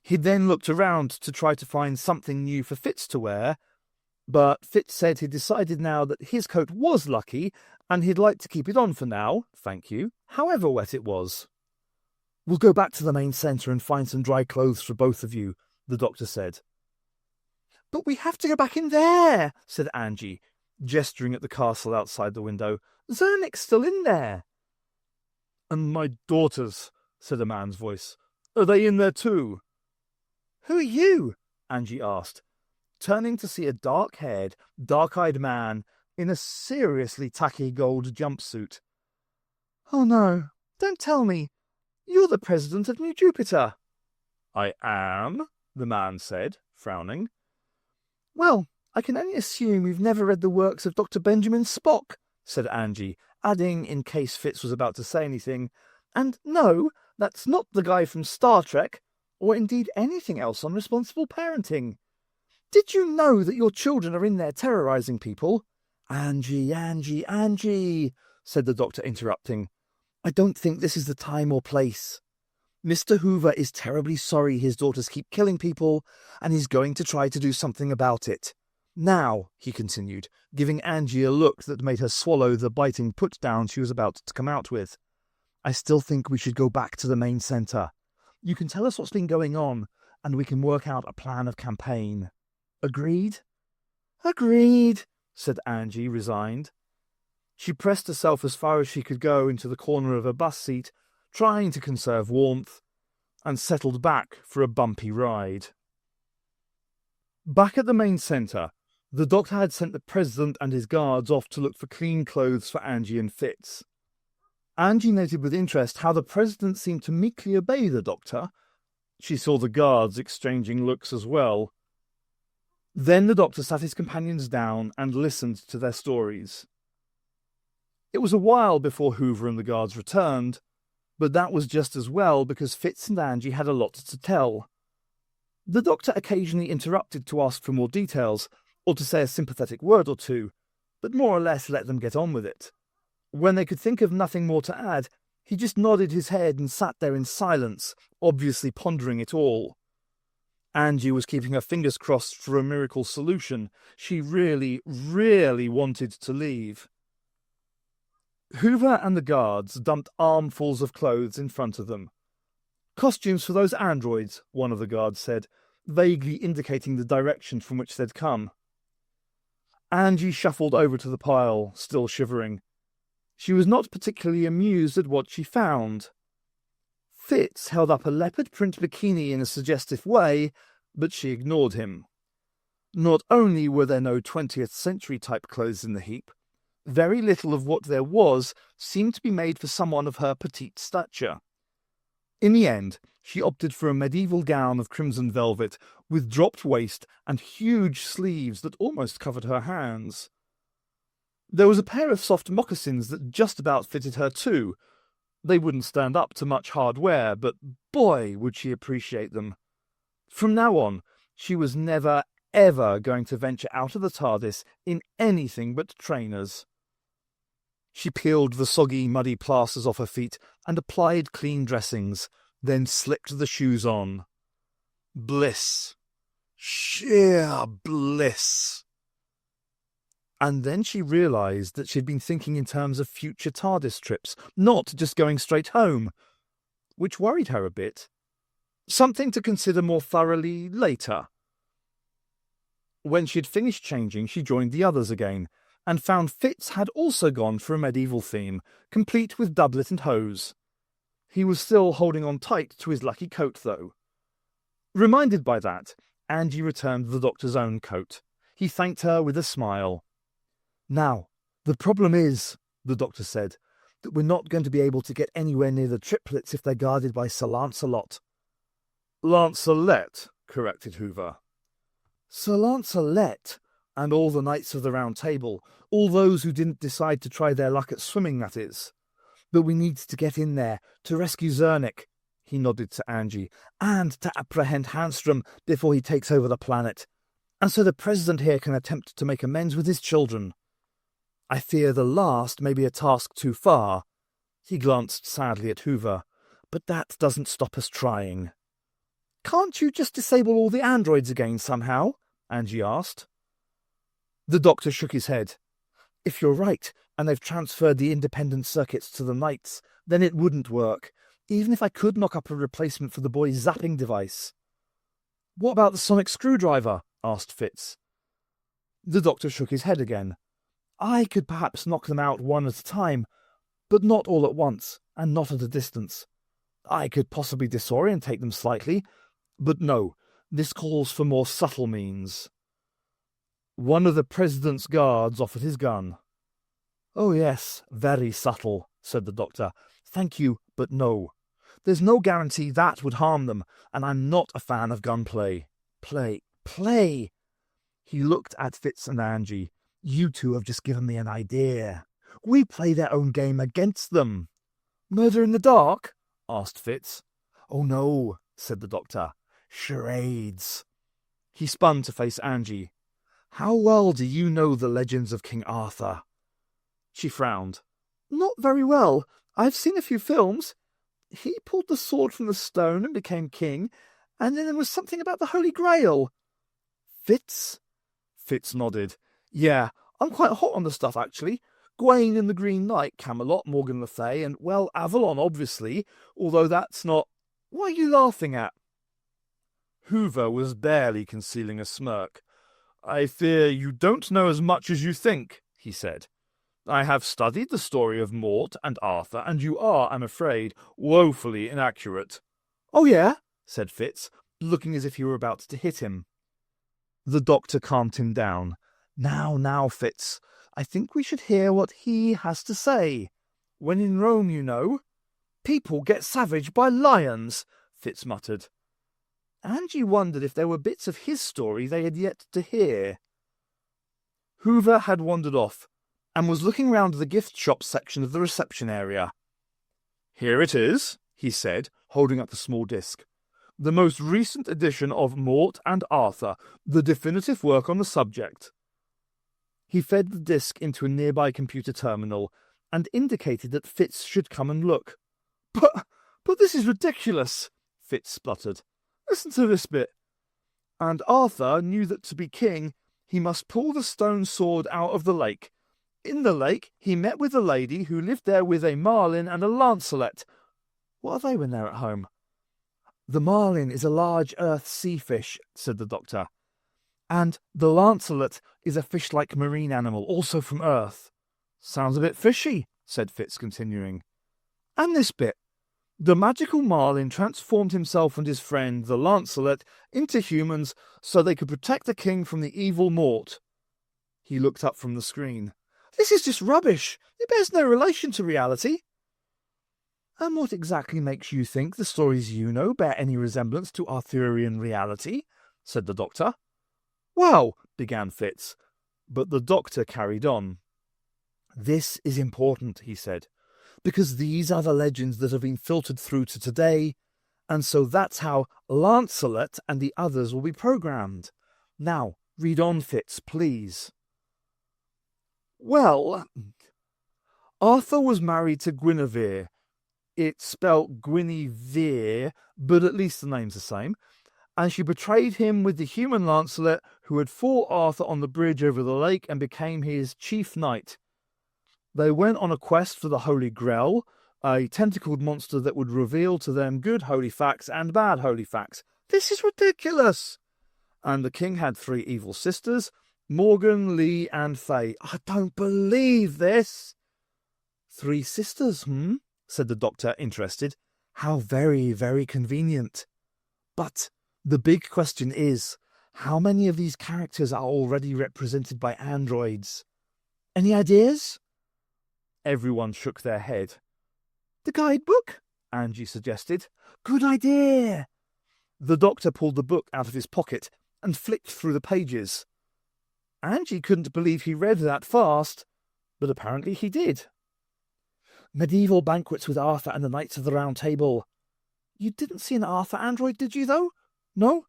Speaker 1: He then looked around to try to find something new for Fitz to wear, but Fitz said he'd decided now that his coat was lucky, and he'd like to keep it on for now, thank you, however wet it was. "We'll go back to the main centre and find some dry clothes for both of you," the doctor said. "But we have to go back in there," said Anji, gesturing at the castle outside the window. "Zernik's still in there." "And my daughters," said a man's voice. "Are they in there too?" "Who are you?" Anji asked, turning to see a dark-haired, dark-eyed man in a seriously tacky gold jumpsuit. "Oh no, don't tell me. You're the president of New Jupiter." "I am," the man said, frowning. "Well, I can only assume you've never read the works of Dr. Benjamin Spock," said Anji, adding, in case Fitz was about to say anything, "and no, that's not the guy from Star Trek, or indeed anything else on responsible parenting. Did you know that your children are in there terrorizing people?" "Anji, Anji, Anji," said the doctor, interrupting. "I don't think this is the time or place. Mr. Hoover is terribly sorry his daughters keep killing people, and he's going to try to do something about it. Now," he continued, giving Anji a look that made her swallow the biting put-down she was about to come out with, "I still think we should go back to the main centre. You can tell us what's been going on, and we can work out a plan of campaign. Agreed?" "Agreed," said Anji, resigned. She pressed herself as far as she could go into the corner of her bus seat, trying to conserve warmth, and settled back for a bumpy ride. Back at the main centre, the doctor had sent the president and his guards off to look for clean clothes for Anji and Fitz. Anji noted with interest how the president seemed to meekly obey the doctor. She saw the guards exchanging looks as well. Then the doctor sat his companions down and listened to their stories. It was a while before Hoover and the guards returned, but that was just as well because Fitz and Anji had a lot to tell. The doctor occasionally interrupted to ask for more details, or to say a sympathetic word or two, but more or less let them get on with it. When they could think of nothing more to add, he just nodded his head and sat there in silence, obviously pondering it all. Anji was keeping her fingers crossed for a miracle solution. She really, really wanted to leave. Hoover and the guards dumped armfuls of clothes in front of them. "Costumes for those androids," one of the guards said, vaguely indicating the direction from which they'd come. Anji shuffled over to the pile, still shivering. She was not particularly amused at what she found. Fitz held up a leopard print bikini in a suggestive way, but she ignored him. Not only were there no 20th century type clothes in the heap, very little of what there was seemed to be made for someone of her petite stature. In the end, she opted for a medieval gown of crimson velvet with dropped waist and huge sleeves that almost covered her hands. There was a pair of soft moccasins that just about fitted her too. They wouldn't stand up to much hard wear, but boy, would she appreciate them. From now on, she was never, ever going to venture out of the TARDIS in anything but trainers. She peeled the soggy, muddy plasters off her feet and applied clean dressings, then slipped the shoes on. Bliss. Sheer bliss. And then she realised that she'd been thinking in terms of future TARDIS trips, not just going straight home, which worried her a bit. Something to consider more thoroughly later. When she'd finished changing, she joined the others again, and found Fitz had also gone for a medieval theme, complete with doublet and hose. He was still holding on tight to his lucky coat, though. Reminded by that, Anji returned the doctor's own coat. He thanked her with a smile. "Now, the problem is," the doctor said, "that we're not going to be able to get anywhere near the triplets if they're guarded by Sir Lancelot." "Lancelot," corrected Hoover. "Sir Lancelot, and all the Knights of the Round Table, all those who didn't decide to try their luck at swimming, that is. But we need to get in there, to rescue Zernik," he nodded to Anji, "and to apprehend Handstrom before he takes over the planet, and so the President here can attempt to make amends with his children. I fear the last may be a task too far." He glanced sadly at Hoover. "But that doesn't stop us trying." "Can't you just disable all the androids again somehow?" Anji asked. The doctor shook his head. "If you're right, and they've transferred the independent circuits to the Knights, then it wouldn't work, even if I could knock up a replacement for the boy's zapping device." "What about the sonic screwdriver?" asked Fitz. The doctor shook his head again. "I could perhaps knock them out one at a time, but not all at once, and not at a distance. I could possibly disorientate them slightly, but no, this calls for more subtle means." One of the president's guards offered his gun. "Oh yes, very subtle," said the doctor. "Thank you, but no. There's no guarantee that would harm them, and I'm not a fan of gunplay. Play! He looked at Fitz and Anji. "You two have just given me an idea. We play their own game against them." "Murder in the dark?" asked Fitz. "Oh no," said the doctor. "Charades." He spun to face Anji. "How well do you know the legends of King Arthur?" She frowned. "Not very well. I've seen a few films. He pulled the sword from the stone and became king, and then there was something about the Holy Grail." "Fitz?" Fitz nodded. "Yeah, I'm quite hot on the stuff, actually. Gawain and the Green Knight, Camelot, Morgan Le Fay, and, well, Avalon, obviously, although that's not... What are you laughing at?" Hoover was barely concealing a smirk. "I fear you don't know as much as you think," he said. "I have studied the story of Mort and Arthur, and you are, I'm afraid, woefully inaccurate." "Oh, yeah?" said Fitz, looking as if he were about to hit him. The doctor calmed him down. Now, Fitz, I think we should hear what he has to say. When in Rome, you know." "People get savaged by lions," Fitz muttered. Anji wondered if there were bits of his story they had yet to hear. Hoover had wandered off, and was looking round the gift shop section of the reception area. "Here it is," he said, holding up the small disc. "The most recent edition of Mort and Arthur, the definitive work on the subject." He fed the disc into a nearby computer terminal, and indicated that Fitz should come and look. But this is ridiculous," Fitz spluttered. "Listen to this bit. And Arthur knew that to be king, he must pull the stone sword out of the lake. In the lake, he met with a lady who lived there with a marlin and a lancelet." "What are they when they're at home?" "The marlin is a large earth sea fish," said the doctor. "And the lancelet is a fish-like marine animal, also from Earth." "Sounds a bit fishy," said Fitz, continuing. "And this bit. The magical marlin transformed himself and his friend, the lancelet, into humans so they could protect the king from the evil Mort." He looked up from the screen. "This is just rubbish. It bears no relation to reality." "And what exactly makes you think the stories you know bear any resemblance to Arthurian reality?" said the doctor. "Well," began Fitz, but the doctor carried on. "This is important," he said, "because these are the legends that have been filtered through to today, and so that's how Lancelot and the others will be programmed. Now, read on, Fitz, please." "Well, Arthur was married to Guinevere. It's spelt Guinevere, but at least the name's the same. And she betrayed him with the human Lancelot, who had fought Arthur on the bridge over the lake and became his chief knight. They went on a quest for the Holy Grail, a tentacled monster that would reveal to them good holy facts and bad holy facts. This is ridiculous! And the king had 3 evil sisters, Morgan, Lee, and Fay. I don't believe this!" "3 sisters, said the doctor, interested. "How very, very convenient. But the big question is, how many of these characters are already represented by androids? Any ideas?" Everyone shook their head. "The guidebook?" Anji suggested. "Good idea!" The doctor pulled the book out of his pocket and flicked through the pages. Anji couldn't believe he read that fast, but apparently he did. "Medieval banquets with Arthur and the Knights of the Round Table." "You didn't see an Arthur android, did you, though?" "No?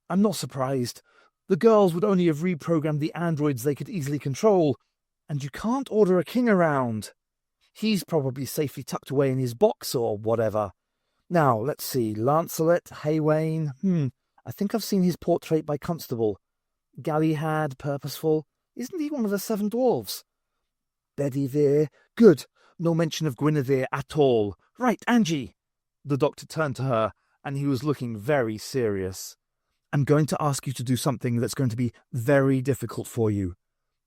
Speaker 1: I'm not surprised. The girls would only have reprogrammed the androids they could easily control, and you can't order a king around. He's probably safely tucked away in his box or whatever. Now, let's see. Lancelot, Haywain. I think I've seen his portrait by Constable. Galahad, Purposeful. Isn't he one of the 7 dwarves? Bedivere. Good. No mention of Guinevere at all. Right, Anji." The doctor turned to her, and he was looking very serious. "I'm going to ask you to do something that's going to be very difficult for you.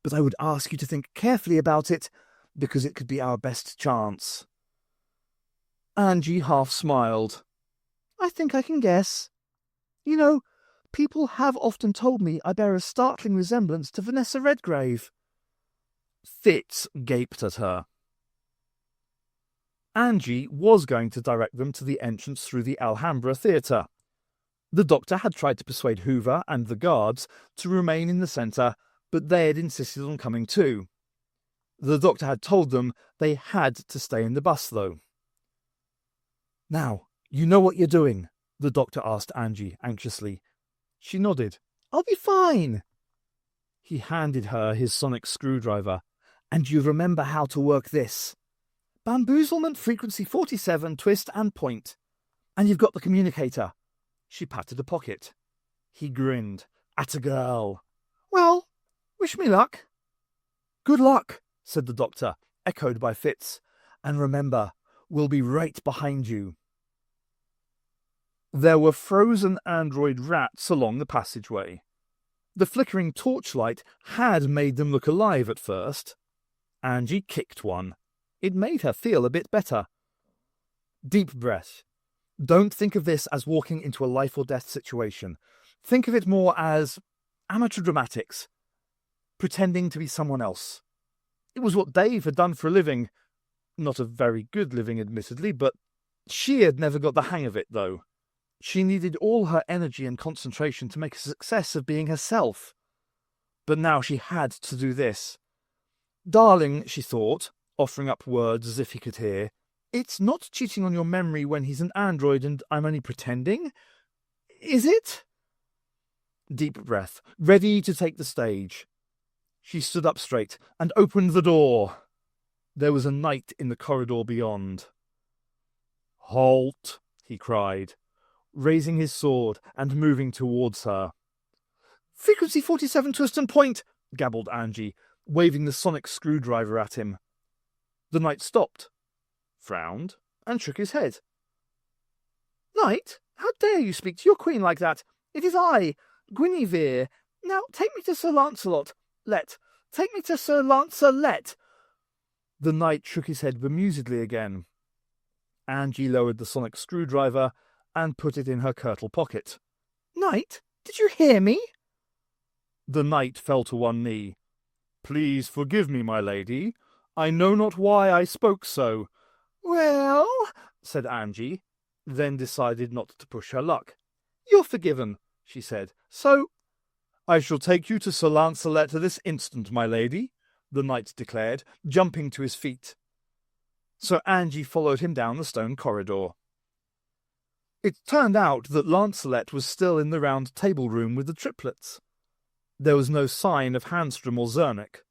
Speaker 1: But I would ask you to think carefully about it, because it could be our best chance." Anji half smiled. "I think I can guess. You know, People have often told me I bear a startling resemblance to Vanessa Redgrave. Fitz gaped at her. Anji was going to direct them to the entrance through the Alhambra Theatre. The Doctor had tried to persuade Hoover and the guards to remain in the centre, but they had insisted on coming too. The Doctor had told them they had to stay in the bus, though. "Now, you know what you're doing?" the Doctor asked Anji anxiously. She nodded. "I'll be fine." He handed her his sonic screwdriver. "And you remember how to work this. Bamboozlement frequency 47, twist and point. And you've got the communicator." She patted a pocket. He grinned. "Atta girl." "Well, wish me luck." "Good luck," said the Doctor, echoed by Fitz. "And remember, we'll be right behind you." There were frozen android rats along the passageway. The flickering torchlight had made them look alive at first. Anji kicked one. It made her feel a bit better. Deep breath. Don't think of this as walking into a life-or-death situation. Think of it more as amateur dramatics. Pretending to be someone else. It was what Dave had done for a living. Not a very good living, admittedly, but she had never got the hang of it, though. She needed all her energy and concentration to make a success of being herself. But now she had to do this. "Darling," she thought, offering up words as if he could hear, "it's not cheating on your memory when he's an android and I'm only pretending. Is it?" Deep breath, ready to take the stage. She stood up straight and opened the door. There was a knight in the corridor beyond. "Halt," he cried, raising his sword and moving towards her. "Frequency 47, twist and point," gabbled Anji, waving the sonic screwdriver at him. The knight stopped, frowned, and shook his head. "Knight, how dare you speak to your queen like that? It is I, Guinevere. Now take me to Sir Lancelot. Take me to Sir Lancelot." The knight shook his head bemusedly again. Anji lowered the sonic screwdriver and put it in her kirtle pocket. "Knight, did you hear me?" The knight fell to one knee. "Please forgive me, my lady. I know not why I spoke so." "Well," said Anji, then decided not to push her luck. "You're forgiven," she said. "So—" "I shall take you to Sir Lancelot this instant, my lady," the knight declared, jumping to his feet. So Anji followed him down the stone corridor. It turned out that Lancelot was still in the round table room with the triplets. There was no sign of Handstrom or Zernick.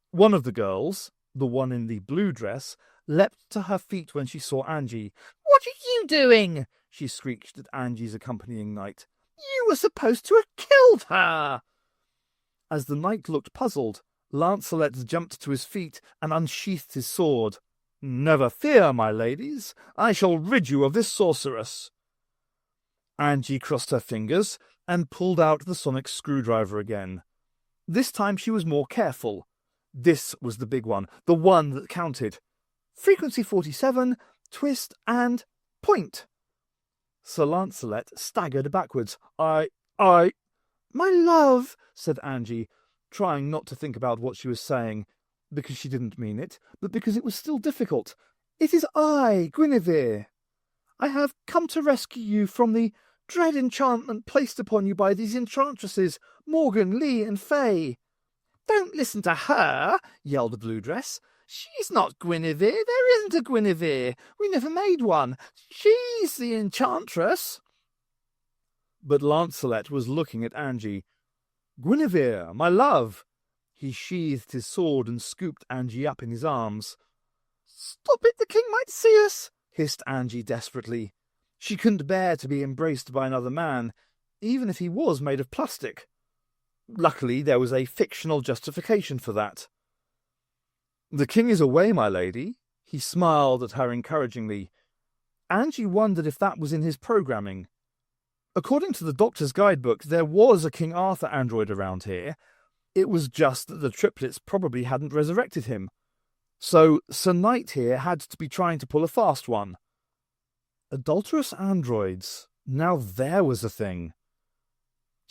Speaker 1: One of the girls, the one in the blue dress, leapt to her feet when she saw Anji. "What are you doing?" she screeched at Anji's accompanying knight. "You were supposed to have killed her!" As the knight looked puzzled, Lancelot jumped to his feet and unsheathed his sword. "Never fear, my ladies. I shall rid you of this sorceress." Anji crossed her fingers and pulled out the sonic screwdriver again. This time she was more careful. This was the big one, the one that counted. Frequency 47, twist and point. Sir Lancelot staggered backwards. I... "My love," said Anji, trying not to think about what she was saying, because she didn't mean it, but because it was still difficult. "It is I, Guinevere. I have come to rescue you from the dread enchantment placed upon you by these enchantresses, Morgan, Lee, and Fay." "Don't listen to her," yelled the blue dress. "She's not Guinevere. There isn't a Guinevere. We never made one. She's the enchantress." But Lancelot was looking at Anji. "Guinevere, my love." He sheathed his sword and scooped Anji up in his arms. "Stop it, the king might see us," hissed Anji desperately. She couldn't bear to be embraced by another man, even if he was made of plastic. Luckily, there was a fictional justification for that. "The king is away, my lady." He smiled at her encouragingly. Anji wondered if that was in his programming. According to the Doctor's guidebook, there was a King Arthur android around here. It was just that the triplets probably hadn't resurrected him. So Sir Knight here had to be trying to pull a fast one. Adulterous androids. Now there was a thing.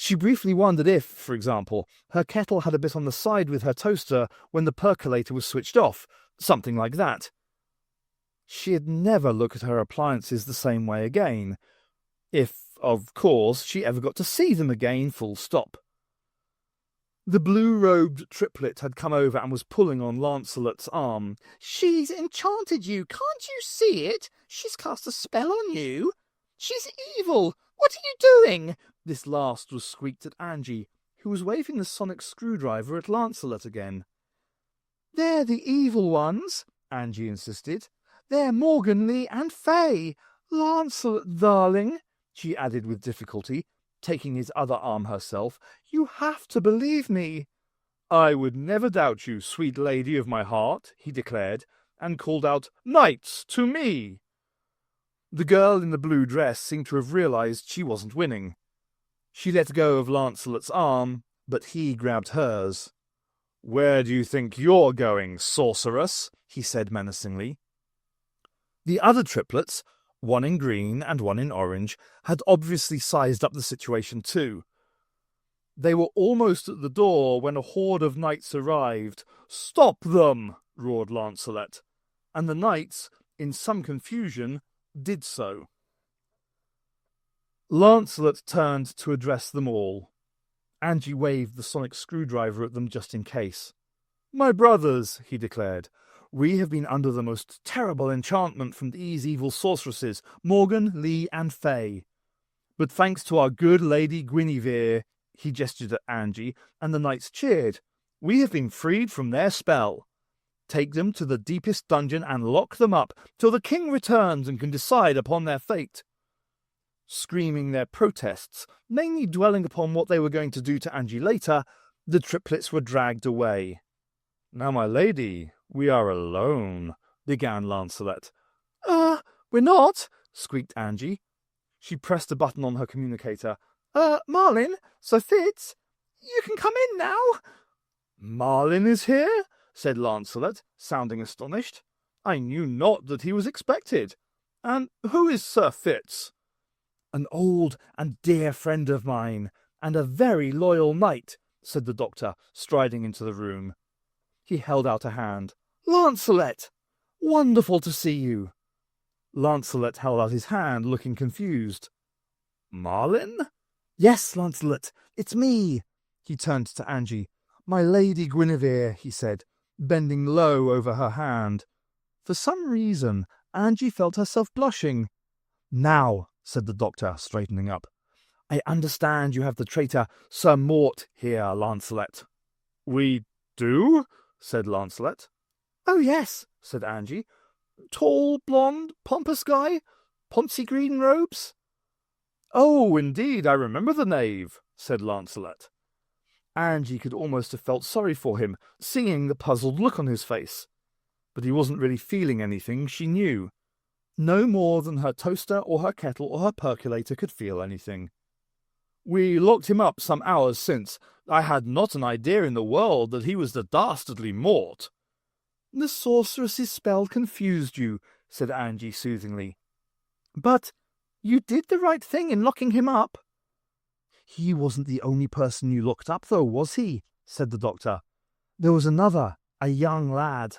Speaker 1: She briefly wondered if, for example, her kettle had a bit on the side with her toaster when the percolator was switched off, something like that. She'd never look at her appliances the same way again, if, of course, she ever got to see them again, full stop. The blue-robed triplet had come over and was pulling on Lancelot's arm.
Speaker 2: "She's enchanted you, can't you see it? She's cast a spell on you. She's evil. What are you doing?"
Speaker 1: This last was squeaked at Anji, who was waving the sonic screwdriver at Lancelot again.
Speaker 2: "They're the evil ones,"
Speaker 1: Anji insisted.
Speaker 2: "They're Morgan, Lee, and Fay. Lancelot, darling,"
Speaker 1: she added with difficulty, taking his other arm herself,
Speaker 2: "you have to believe me."
Speaker 1: "I would never doubt you, sweet lady of my heart," he declared, and called out, "Knights, to me!" The girl in the blue dress seemed to have realized she wasn't winning. She let go of Lancelot's arm, but he grabbed hers. "Where do you think you're going, sorceress?" he said menacingly. The other triplets, one in green and one in orange, had obviously sized up the situation too. They were almost at the door when a horde of knights arrived. "Stop them!" roared Lancelot, and the knights, in some confusion, did so. Lancelot turned to address them all. Anji waved the sonic screwdriver at them just in case. "My brothers," he declared, "we have been under the most terrible enchantment from these evil sorceresses, Morgan, Lee, and Fay. But thanks to our good lady Guinevere," he gestured at Anji, and the knights cheered, "we have been freed from their spell. Take them to the deepest dungeon and lock them up till the king returns and can decide upon their fate." Screaming their protests, mainly dwelling upon what they were going to do to Anji later, the triplets were dragged away. "Now, my lady, we are alone," began Lancelot.
Speaker 2: We're not,"
Speaker 1: squeaked Anji. She pressed a button on her communicator.
Speaker 2: Marlin, Sir Fitz, you can come in now."
Speaker 1: "Marlin is here?" said Lancelot, sounding astonished. "I knew not that he was expected. And who is Sir Fitz?" "An old and dear friend of mine, and a very loyal knight," said the doctor, striding into the room. He held out a hand. "Lancelot! Wonderful to see you." Lancelot held out his hand, looking confused. "Marlin?" "Yes, Lancelot, it's me." He turned to Anji. "My lady Guinevere," he said, bending low over her hand. For some reason, Anji felt herself blushing. "Now," said the doctor, straightening up, "I understand you have the traitor Sir Mort here, Lancelot." "We do?" said Lancelot.
Speaker 2: "Oh, yes,"
Speaker 1: said Anji. "Tall, blonde, pompous guy? Poncy green robes?" "Oh, indeed, I remember the knave," said Lancelot. Anji could almost have felt sorry for him, seeing the puzzled look on his face. But he wasn't really feeling anything, she knew. No more than her toaster or her kettle or her percolator could feel anything. "We locked him up some hours since. I had not an idea in the world that he was the dastardly Mort." "The sorceress's spell confused you," said Anji soothingly. "But you did the right thing in locking him up." "He wasn't the only person you locked up, though, was he?" said the doctor. "There was another, a young lad."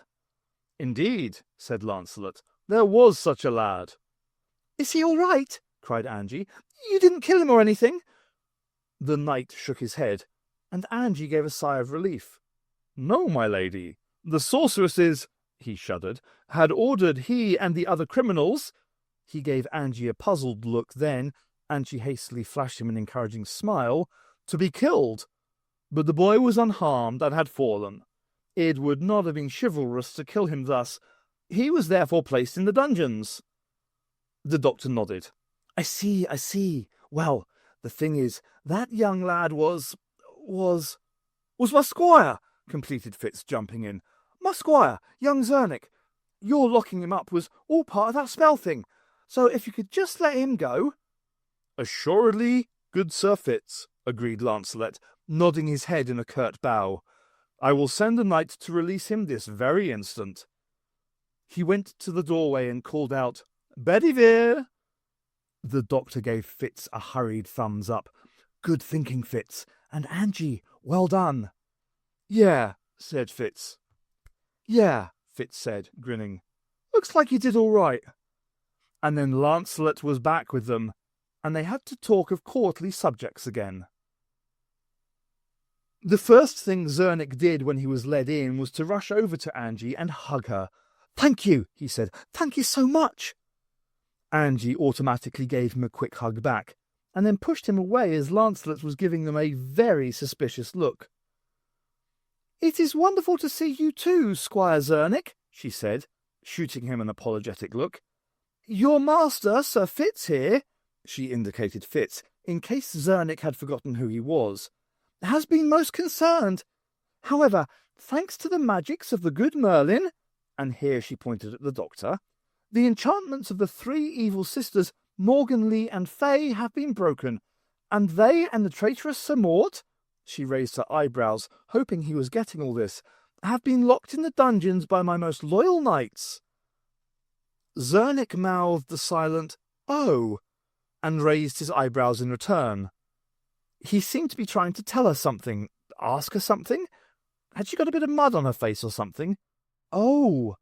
Speaker 1: "Indeed," said Lancelot, "there was such a lad."
Speaker 2: "Is he all right?"
Speaker 1: cried Anji.
Speaker 2: "You didn't kill him or anything?"
Speaker 1: The knight shook his head, and Anji gave a sigh of relief. "No, my lady. The sorceresses," he shuddered, "had ordered he and the other criminals—" He gave Anji a puzzled look then, and she hastily flashed him an encouraging smile, "to be killed. But the boy was unharmed and had fallen. It would not have been chivalrous to kill him thus. He was therefore placed in the dungeons." The doctor nodded. I see. Well, the thing is, that young lad was my squire," completed Fitz, jumping in. "My squire, young Zernick. Your locking him up was all part of that spell thing. So if you could just let him go—" "Assuredly, good Sir Fitz," agreed Lancelot, nodding his head in a curt bow. "I will send a knight to release him this very instant." He went to the doorway and called out, "Bedivere!" The doctor gave Fitz a hurried thumbs up. Good thinking, Fitz. And Anji, well done. Yeah, said Fitz. Yeah, Fitz said, grinning. Looks like you did all right. And then Lancelot was back with them, and they had to talk of courtly subjects again. The first thing Zernick did when he was led in was to rush over to Anji and hug her. Thank you, he said. Thank you so much. Anji automatically gave him a quick hug back, and then pushed him away as Lancelot was giving them a very suspicious look. It is wonderful to see you too, Squire Zernick, she said, shooting him an apologetic look. Your master, Sir Fitz here, she indicated Fitz, in case Zernick had forgotten who he was, has been most concerned. However, thanks to the magics of the good Merlin, and here she pointed at the doctor, the enchantments of the three evil sisters, Morganly and Fay, have been broken, and they and the traitorous Sir Mort, she raised her eyebrows, hoping he was getting all this, have been locked in the dungeons by my most loyal knights. Zernick mouthed the silent, "Oh," and raised his eyebrows in return. He seemed to be trying to tell her something, ask her something. Had she got a bit of mud on her face or something? Oh.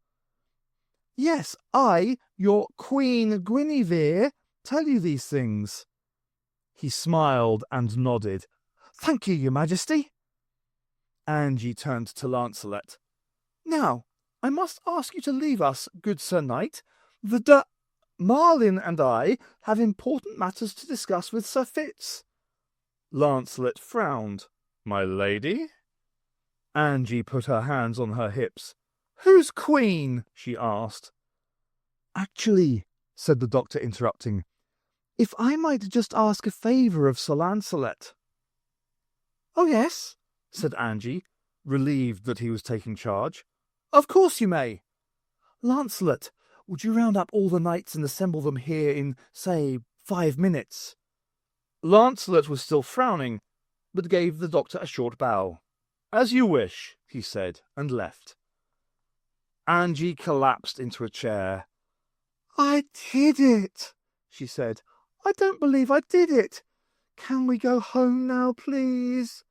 Speaker 1: Yes, I, your Queen Guinevere, tell you these things. He smiled and nodded. Thank you, your majesty. Anji turned to Lancelot. Now, I must ask you to leave us, good sir knight. Marlin and I have important matters to discuss with Sir Fitz. Lancelot frowned. My lady? Anji put her hands on her hips. Who's queen? She asked. Actually, said the doctor, interrupting, if I might just ask a favour of Sir Lancelot. Oh, yes, said Anji, relieved that he was taking charge. Of course you may. Lancelot, would you round up all the knights and assemble them here in, say, 5 minutes? Lancelot was still frowning, but gave the doctor a short bow. As you wish, he said, and left. Anji collapsed into a chair. I did it, she said. I don't believe I did it. Can we go home now, please?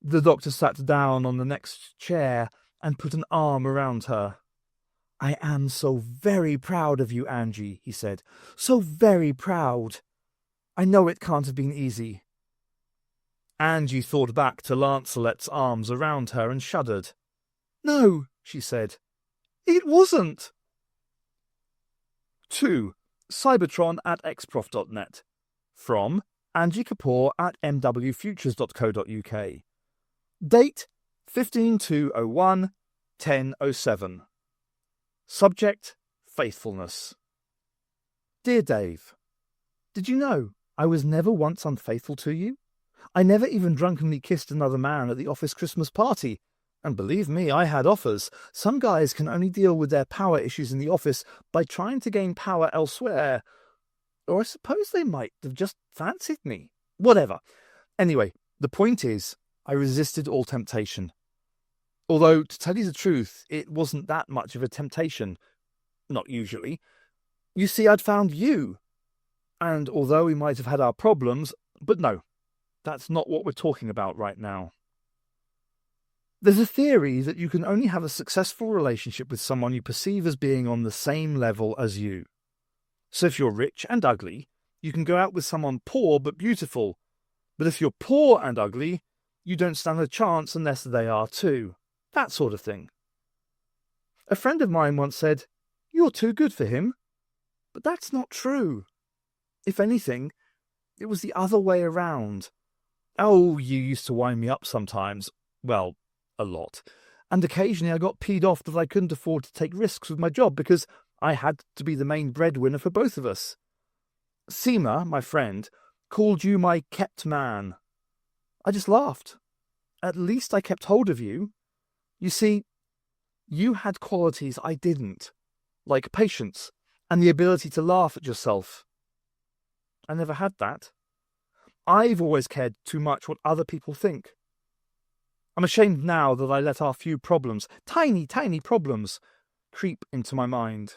Speaker 1: The doctor sat down on the next chair and put an arm around her. I am so very proud of you, Anji, he said. So very proud. I know it can't have been easy. Anji thought back to Lancelot's arms around her and shuddered. No, she said. It wasn't. 2. Cybertron@xprof.net. From Anji Kapoor at mwfutures.co.uk. Date 15/2/01/10/07. Subject faithfulness. Dear Dave, did you know I was never once unfaithful to you? I never even drunkenly kissed another man at the office Christmas party. And believe me, I had offers. Some guys can only deal with their power issues in the office by trying to gain power elsewhere. Or I suppose they might have just fancied me. Whatever. Anyway, the point is, I resisted all temptation. Although, to tell you the truth, it wasn't that much of a temptation. Not usually. You see, I'd found you. And although we might have had our problems, but no, that's not what we're talking about right now. There's a theory that you can only have a successful relationship with someone you perceive as being on the same level as you. So if you're rich and ugly, you can go out with someone poor but beautiful. But if you're poor and ugly, you don't stand a chance unless they are too. That sort of thing. A friend of mine once said, "You're too good for him." But that's not true. If anything, it was the other way around. Oh, you used to wind me up sometimes. Well, a lot. And occasionally I got peed off that I couldn't afford to take risks with my job because I had to be the main breadwinner for both of us. Seema, my friend, called you my kept man. I just laughed. At least I kept hold of you. You see, you had qualities I didn't, like patience and the ability to laugh at yourself. I never had that. I've always cared too much what other people think. I'm ashamed now that I let our few problems, tiny, tiny problems, creep into my mind.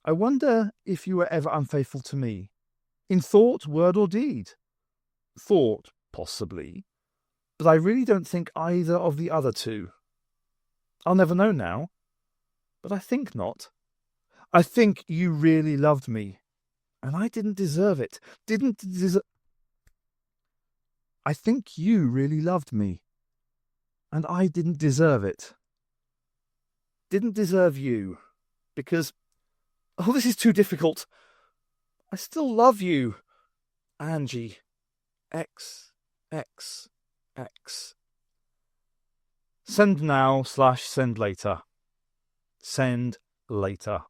Speaker 1: I wonder if you were ever unfaithful to me, in thought, word or deed. thought, possibly, but I really don't think either of the other two. I'll never know now, but I think not. I think you really loved me, and I didn't deserve it. I think you really loved me, and I didn't deserve it. Didn't deserve you, because... Oh, this is too difficult. I still love you, Anji. X. Send now / send later. Send later.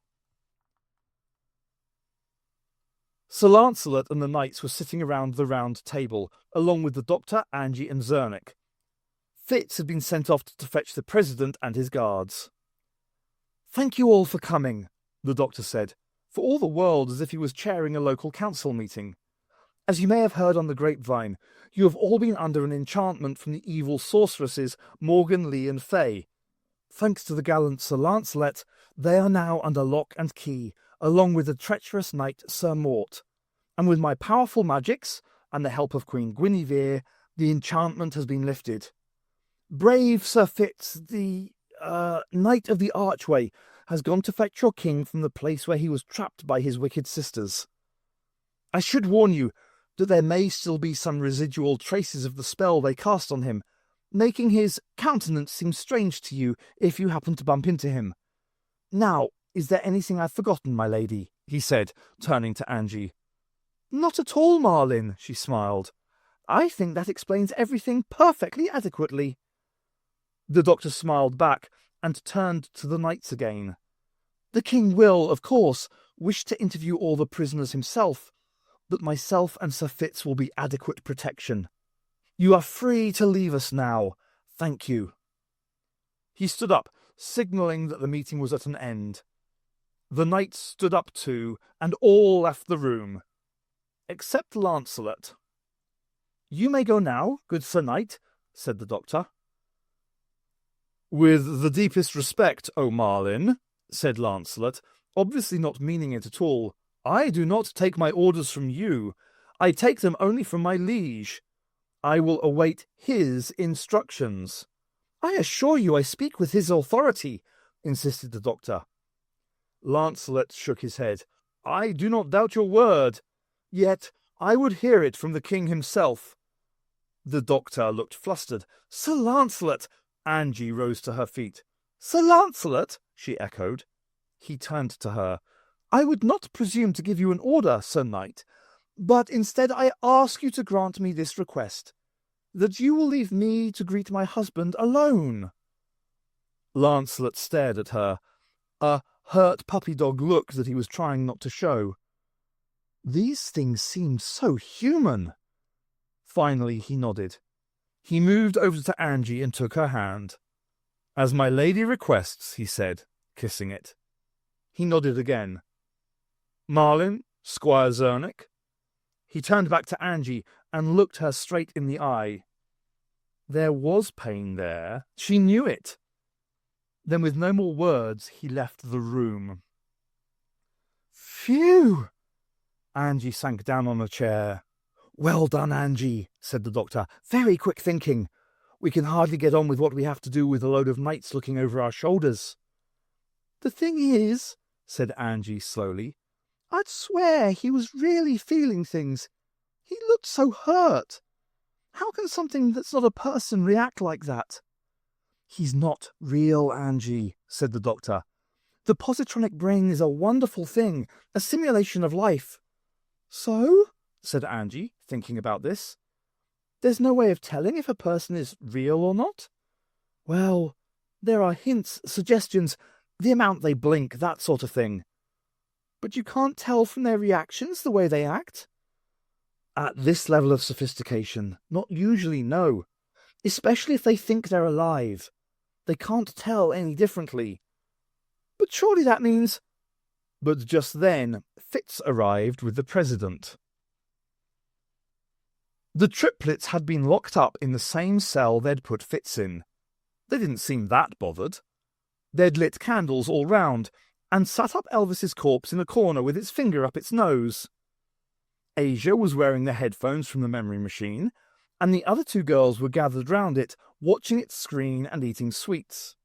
Speaker 1: Sir Lancelot and the knights were sitting around the round table, along with the doctor, Anji, and Zernick. Fitz had been sent off to fetch the president and his guards. "Thank you all for coming," the doctor said, for all the world as if he was chairing a local council meeting. "As you may have heard on the grapevine, you have all been under an enchantment from the evil sorceresses Morgan, Lee, and Fay. Thanks to the gallant Sir Lancelot, they are now under lock and key, along with the treacherous knight Sir Mort. And with my powerful magics, and the help of Queen Guinevere, the enchantment has been lifted. Brave Sir Fitz, the Knight of the Archway, has gone to fetch your king from the place where he was trapped by his wicked sisters. I should warn you that there may still be some residual traces of the spell they cast on him, making his countenance seem strange to you if you happen to bump into him. Now, is there anything I've forgotten, my lady?" he said, turning to Anji. "Not at all, Marlin," she smiled. "I think that explains everything perfectly adequately." The doctor smiled back and turned to the knights again. "The king will, of course, wish to interview all the prisoners himself, but myself and Sir Fitz will be adequate protection. You are free to leave us now. Thank you." He stood up, signalling that the meeting was at an end. The knights stood up too, and all left the room, except Lancelot. "You may go now, good Sir Knight," said the doctor. "With the deepest respect, O Marlin," said Lancelot, obviously not meaning it at all, "I do not take my orders from you. I take them only from my liege. I will await his instructions." "I assure you I speak with his authority," insisted the doctor. Lancelot shook his head. "I do not doubt your word. Yet I would hear it from the king himself." The doctor looked flustered. "Sir Lancelot!" Anji rose to her feet. "Sir Lancelot!" she echoed. He turned to her. "I would not presume to give you an order, Sir Knight, but instead I ask you to grant me this request, that you will leave me to greet my husband alone." Lancelot stared at her, a hurt puppy dog look that he was trying not to show. These things seemed so human. Finally he nodded. He moved over to Anji and took her hand. "As my lady requests," he said, kissing it. He nodded again. "Marlin, Squire Zernick?" He turned back to Anji and looked her straight in the eye. There was pain there. She knew it. Then with no more words, he left the room. "Phew!" Anji sank down on a chair. "Well done, Anji," said the doctor. "Very quick thinking. We can hardly get on with what we have to do with a load of knights looking over our shoulders." "The thing is," said Anji slowly, "I'd swear he was really feeling things. He looked so hurt. How can something that's not a person react like that?" "He's not real, Anji," said the doctor. "The positronic brain is a wonderful thing, a simulation of life." "So?" said Anji, thinking about this. "There's no way of telling if a person is real or not?" "Well, there are hints, suggestions, the amount they blink, that sort of thing." "But you can't tell from their reactions the way they act?" "At this level of sophistication, not usually, no. Especially if they think they're alive. They can't tell any differently." "But surely that means—" But just then, Fitz arrived with the president. The triplets had been locked up in the same cell they'd put Fitz in. They didn't seem that bothered. They'd lit candles all round, and sat up Elvis's corpse in a corner with its finger up its nose. Asia was wearing the headphones from the memory machine, and the other two girls were gathered round it, watching its screen and eating sweets.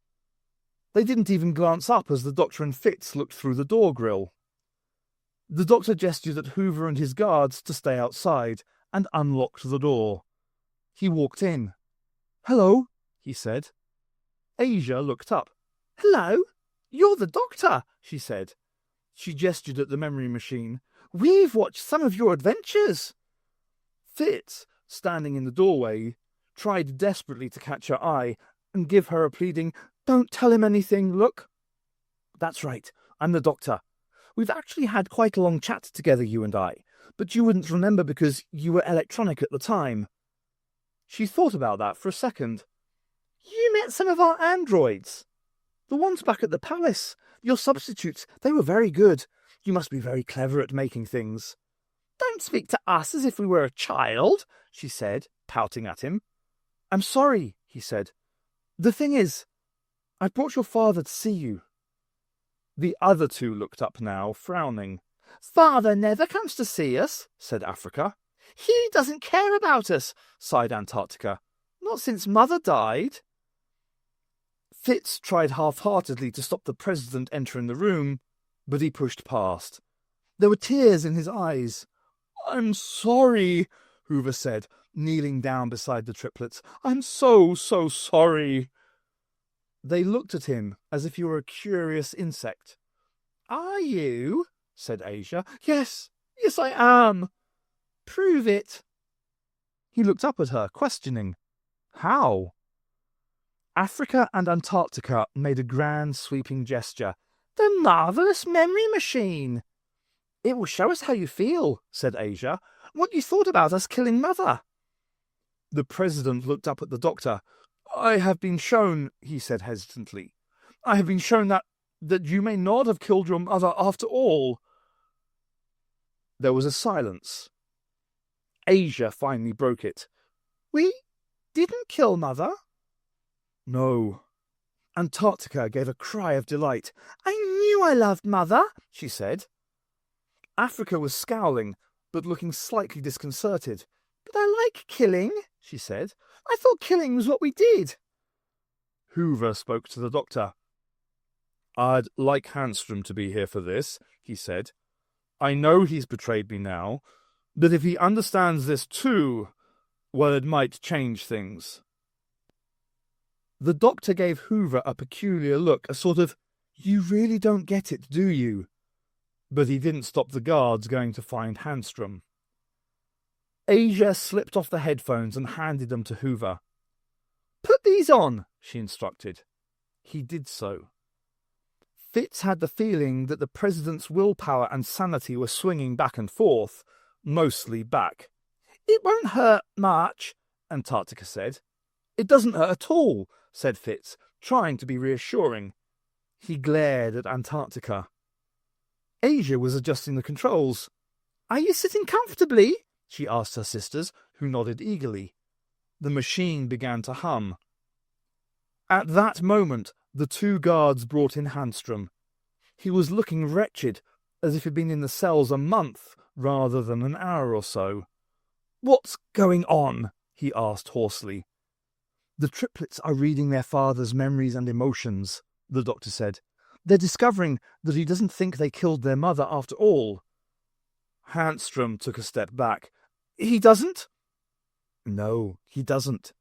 Speaker 1: They didn't even glance up as the Doctor and Fitz looked through the door grill. The Doctor gestured at Hoover and his guards to stay outside, and unlocked the door. He walked in. "Hello," he said. Asia looked up.
Speaker 2: "Hello? You're the Doctor," she said.
Speaker 1: She gestured at the memory machine.
Speaker 2: "We've watched some of your adventures."
Speaker 1: Fitz, standing in the doorway, tried desperately to catch her eye and give her a pleading, "Don't tell him anything, look." "That's right, I'm the Doctor. We've actually had quite a long chat together, you and I, but you wouldn't remember because you were electronic at the time." She thought about that for a second.
Speaker 2: "You met some of our androids."
Speaker 1: "The ones back at the palace. Your substitutes. They were very good. You must be very clever at making things."
Speaker 2: "Don't speak to us as if we were a child," she said, pouting at him.
Speaker 1: "I'm sorry," he said. "The thing is, I brought your father to see you." The other two looked up now, frowning.
Speaker 2: "Father never comes to see us,"
Speaker 1: said Africa.
Speaker 2: "He doesn't care about us," sighed Antarctica. "Not since Mother died."
Speaker 1: Fitz tried half-heartedly to stop the president entering the room, but he pushed past. There were tears in his eyes. "I'm sorry," Hoover said, kneeling down beside the triplets. "I'm so sorry." They looked at him as if he were a curious insect.
Speaker 2: "Are you?"
Speaker 1: said Asia. Yes, I am."
Speaker 2: "Prove it."
Speaker 1: He looked up at her, questioning. "How?" Africa and Antarctica made a grand sweeping gesture.
Speaker 2: "The marvellous memory machine."
Speaker 1: "It will show us how you feel," said Asia. "What you thought about us killing Mother." The president looked up at the Doctor. "I have been shown," he said hesitantly, "I have been shown that you may not have killed your mother after all." There was a silence. Asia finally broke it.
Speaker 2: "We didn't kill Mother?"
Speaker 1: "No." Antarctica gave a cry of delight.
Speaker 2: "I knew I loved Mother," she said.
Speaker 1: Africa was scowling, but looking slightly disconcerted.
Speaker 2: "But I like killing," she said. "I thought killing was what we did."
Speaker 1: Hoover spoke to the Doctor. "I'd like Handstrom to be here for this," he said. "I know he's betrayed me now, but if he understands this too, well, it might change things." The Doctor gave Hoover a peculiar look, a sort of, "You really don't get it, do you?" But he didn't stop the guards going to find Handstrom. Asia slipped off the headphones and handed them to Hoover. "Put these on," she instructed. He did so. Fitz had the feeling that the president's willpower and sanity were swinging back and forth, mostly back.
Speaker 2: "It won't hurt much,"
Speaker 1: Antarctica said. "It doesn't hurt at all," said Fitz, trying to be reassuring. He glared at Antarctica. Asia was adjusting the controls.
Speaker 2: "Are you sitting comfortably?"
Speaker 1: she asked her sisters, who nodded eagerly. The machine began to hum. At that moment, the two guards brought in Handstrom. He was looking wretched, as if he'd been in the cells a month rather than an hour or so. "What's going on?" he asked hoarsely. "The triplets are reading their father's memories and emotions," the Doctor said. "They're discovering that he doesn't think they killed their mother after all." Handstrom took a step back. "He doesn't?" "No, he doesn't.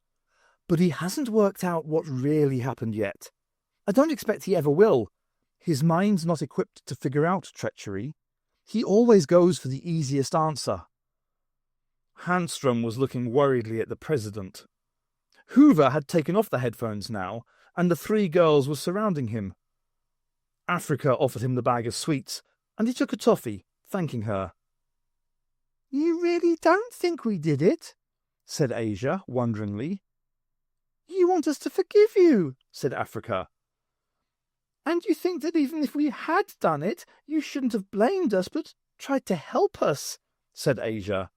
Speaker 1: But he hasn't worked out what really happened yet. I don't expect he ever will. His mind's not equipped to figure out treachery. He always goes for the easiest answer." Handstrom was looking worriedly at the president. Hoover had taken off the headphones now, and the three girls were surrounding him. Africa offered him the bag of sweets, and he took a toffee, thanking her.
Speaker 2: "You really don't think we did it?"
Speaker 1: said Asia, wonderingly.
Speaker 2: "You want us to forgive you," said Africa.
Speaker 1: "And you think that even if we had done it, you shouldn't have blamed us, but tried to help us," said Asia.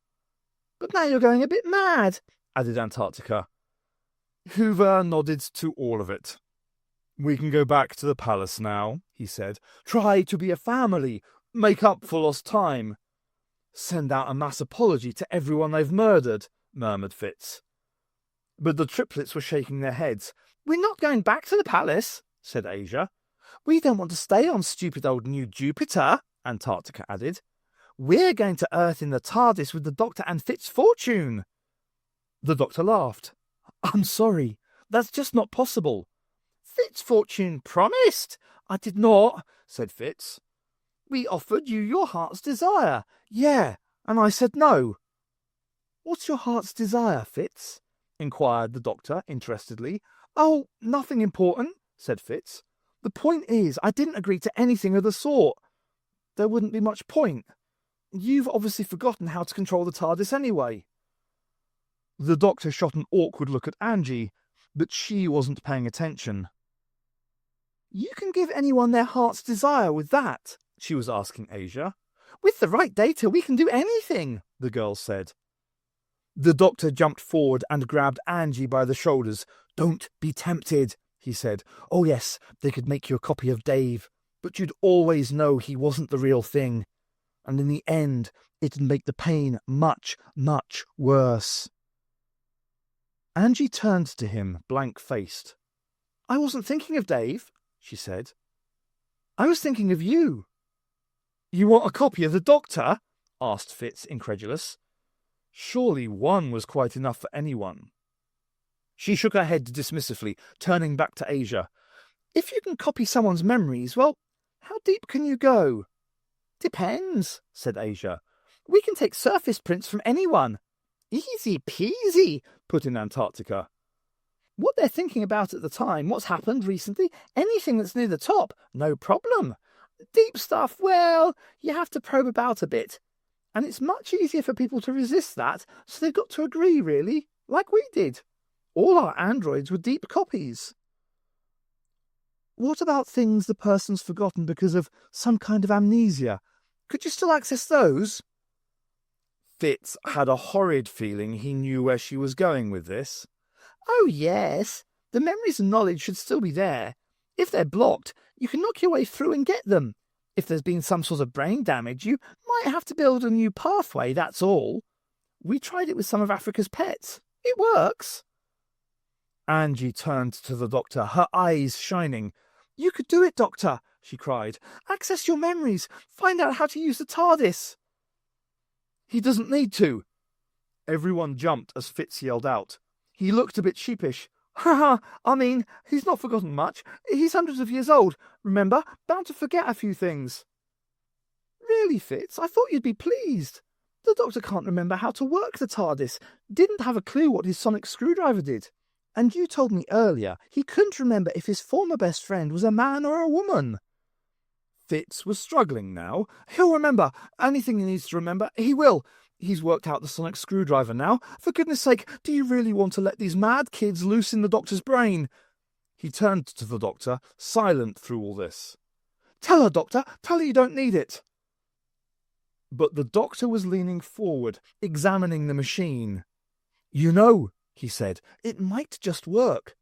Speaker 2: "But now you're going a bit mad,"
Speaker 1: added Antarctica. Hoover nodded to all of it. "We can go back to the palace now," he said. "Try to be a family. Make up for lost time." Send out a mass apology to everyone they've murdered, murmured Fitz. But the triplets were shaking their heads.
Speaker 2: We're not going back to the palace, said Asia. We don't want to stay on stupid old New Jupiter, Antarctica added. We're going to Earth in the TARDIS with the Doctor and Fitzfortune.
Speaker 1: The Doctor laughed. I'm sorry, that's just not possible.
Speaker 2: Fitzfortune promised.
Speaker 1: I did not, said Fitz.
Speaker 2: We offered you your heart's desire.
Speaker 1: Yeah, and I said no. What's your heart's desire, Fitz? Inquired the Doctor interestedly. Oh, nothing important, said Fitz. The point is, I didn't agree to anything of the sort. There wouldn't be much point. You've obviously forgotten how to control the TARDIS anyway. The Doctor shot an awkward look at Anji, but she wasn't paying attention. You can give anyone their heart's desire with that, she was asking Asia.
Speaker 2: With the right data, we can do anything, the girl said.
Speaker 1: The Doctor jumped forward and grabbed Anji by the shoulders. Don't be tempted, he said. Oh yes, they could make you a copy of Dave, but you'd always know he wasn't the real thing. And in the end, it'd make the pain much, much worse. Anji turned to him, blank-faced. I wasn't thinking of Dave, she said. I was thinking of you. You want a copy of the Doctor? Asked Fitz, incredulous. Surely one was quite enough for anyone. She shook her head dismissively, turning back to Asia. If you can copy someone's memories, well, how deep can you go?
Speaker 2: Depends, said Asia. We can take surface prints from anyone. Easy peasy, put in Antarctica. What they're thinking about at the time, what's happened recently, anything that's near the top, no problem. Deep stuff, well, you have to probe about a bit. And it's much easier for people to resist that, so they've got to agree, really, like we did. All our androids were deep copies.
Speaker 1: What about things the person's forgotten because of some kind of amnesia? Could you still access those? Fitz had a horrid feeling he knew where she was going with this.
Speaker 2: Oh, yes. The memories and knowledge should still be there. If they're blocked, you can knock your way through and get them. If there's been some sort of brain damage, you might have to build a new pathway, that's all. We tried it with some of Africa's pets. It works.
Speaker 1: Anji turned to the Doctor, her eyes shining. You could do it, Doctor, she cried. Access your memories. Find out how to use the TARDIS. He doesn't need to. Everyone jumped as Fitz yelled out. He looked a bit sheepish. Ha! I mean, he's not forgotten much. He's hundreds of years old. Remember, bound to forget a few things. Really, Fitz, I thought you'd be pleased. The Doctor can't remember how to work the TARDIS. Didn't have a clue what his sonic screwdriver did. And you told me earlier he couldn't remember if his former best friend was a man or a woman. Fitz was struggling now. He'll remember. Anything he needs to remember, he will. He's worked out the sonic screwdriver now. For goodness sake, do you really want to let these mad kids loose in the Doctor's brain? He turned to the Doctor, silent through all this. Tell her, Doctor. Tell her you don't need it. But the Doctor was leaning forward, examining the machine. You know, he said, it might just work.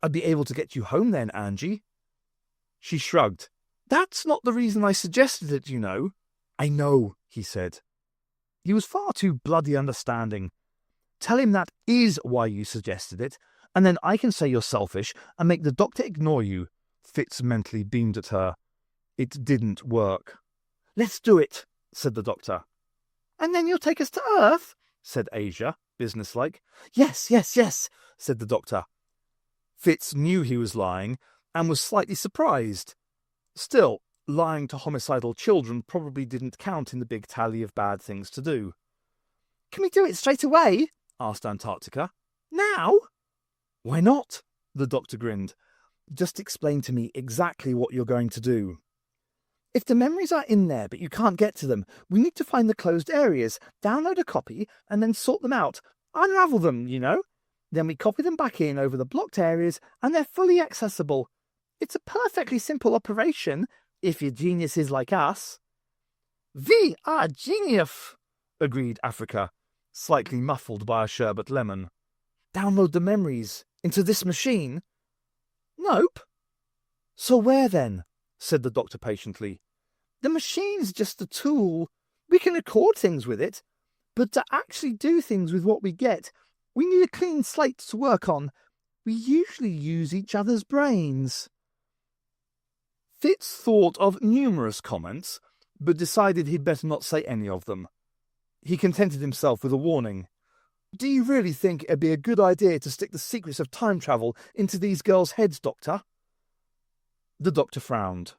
Speaker 1: I'd be able to get you home then, Anji. She shrugged. That's not the reason I suggested it, you know. I know, he said. He was far too bloody understanding. Tell him that is why you suggested it, and then I can say you're selfish and make the Doctor ignore you. Fitz mentally beamed at her. It didn't work. Let's do it, said the Doctor. And then you'll take us to Earth, said Asia, businesslike. Yes, said the Doctor. Fitz knew he was lying and was slightly surprised. Still, lying to homicidal children probably didn't count in the big tally of bad things to do. Can we do it straight away? Asked Antarctica. Now? Why not? The Doctor grinned. Just explain to me exactly what you're going to do. If the memories are in there but you can't get to them, we need to find the closed areas, download a copy, and then sort them out. Unravel them, you know. Then we copy them back in over the blocked areas, and they're fully accessible. It's a perfectly simple operation, if you're geniuses like us. We are genius, agreed Africa, slightly muffled by a sherbet lemon. Download the memories into this machine? Nope. So where then? Said the Doctor patiently. The machine's just a tool.
Speaker 2: We can record things with it, but to actually do things with what we get, we need a clean slate to work on. We usually use each other's brains.
Speaker 1: Fitz thought of numerous comments, but decided he'd better not say any of them. He contented himself with a warning. Do you really think it'd be a good idea to stick the secrets of time travel into these girls' heads, Doctor? The Doctor frowned.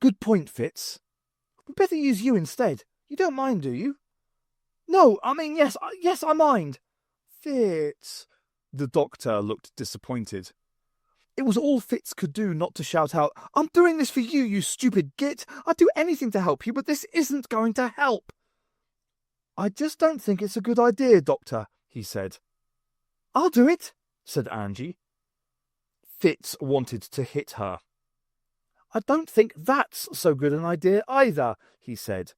Speaker 1: Good point, Fitz.
Speaker 2: We'd better use you instead. You don't mind, do you? No, I mean, yes, I mind.
Speaker 1: Fitz. The Doctor looked disappointed. It was all Fitz could do not to shout out, I'm doing this for you, you stupid git. I'd do anything to help you, but this isn't going to help. I just don't think it's a good idea, Doctor, he said.
Speaker 2: I'll do it,
Speaker 1: said Anji. Fitz wanted to hit her.
Speaker 2: I don't think that's so good an idea either, he said.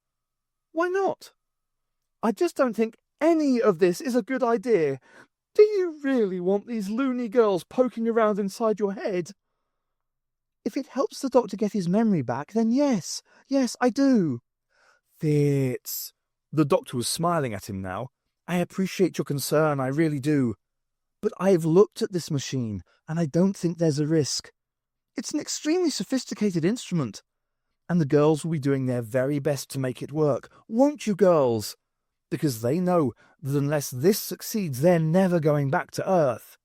Speaker 1: Why not?
Speaker 2: I just don't think any of this is a good idea. Do you really want these loony girls poking around inside your head? If it helps the Doctor get his memory back, then yes, I do.
Speaker 1: Fitz. The Doctor was smiling at him now. I appreciate your concern, I really do.
Speaker 2: But I've looked at this machine, and I don't think there's a risk. It's an extremely sophisticated instrument, and the girls will be doing their very best to make it work. Won't you, girls? Because they know that unless this succeeds, they're never going back to Earth.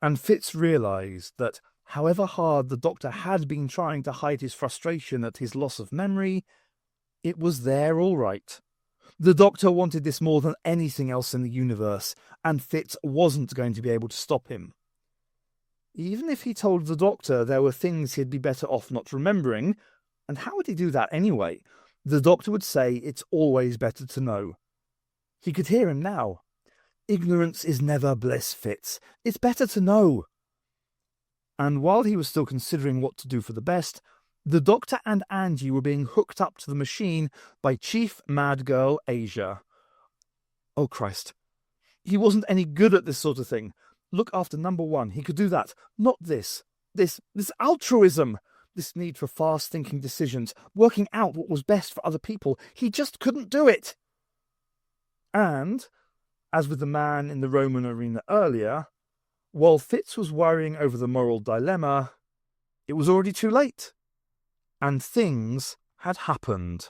Speaker 1: And Fitz realised that, however hard the Doctor had been trying to hide his frustration at his loss of memory, it was there all right. The Doctor wanted this more than anything else in the universe, and Fitz wasn't going to be able to stop him. Even if he told the Doctor there were things he'd be better off not remembering, and how would he do that anyway? The Doctor would say it's always better to know. He could hear him now. Ignorance is never bliss, Fitz. It's better to know. And while he was still considering what to do for the best, the Doctor and Anji were being hooked up to the machine by Chief Mad Girl Asia. Oh, Christ. He wasn't any good at this sort of thing. Look after number one. He could do that. Not this. This altruism. This need for fast-thinking decisions, working out what was best for other people. He just couldn't do it. And, as with the man in the Roman arena earlier, while Fitz was worrying over the moral dilemma, it was already too late. And things had happened.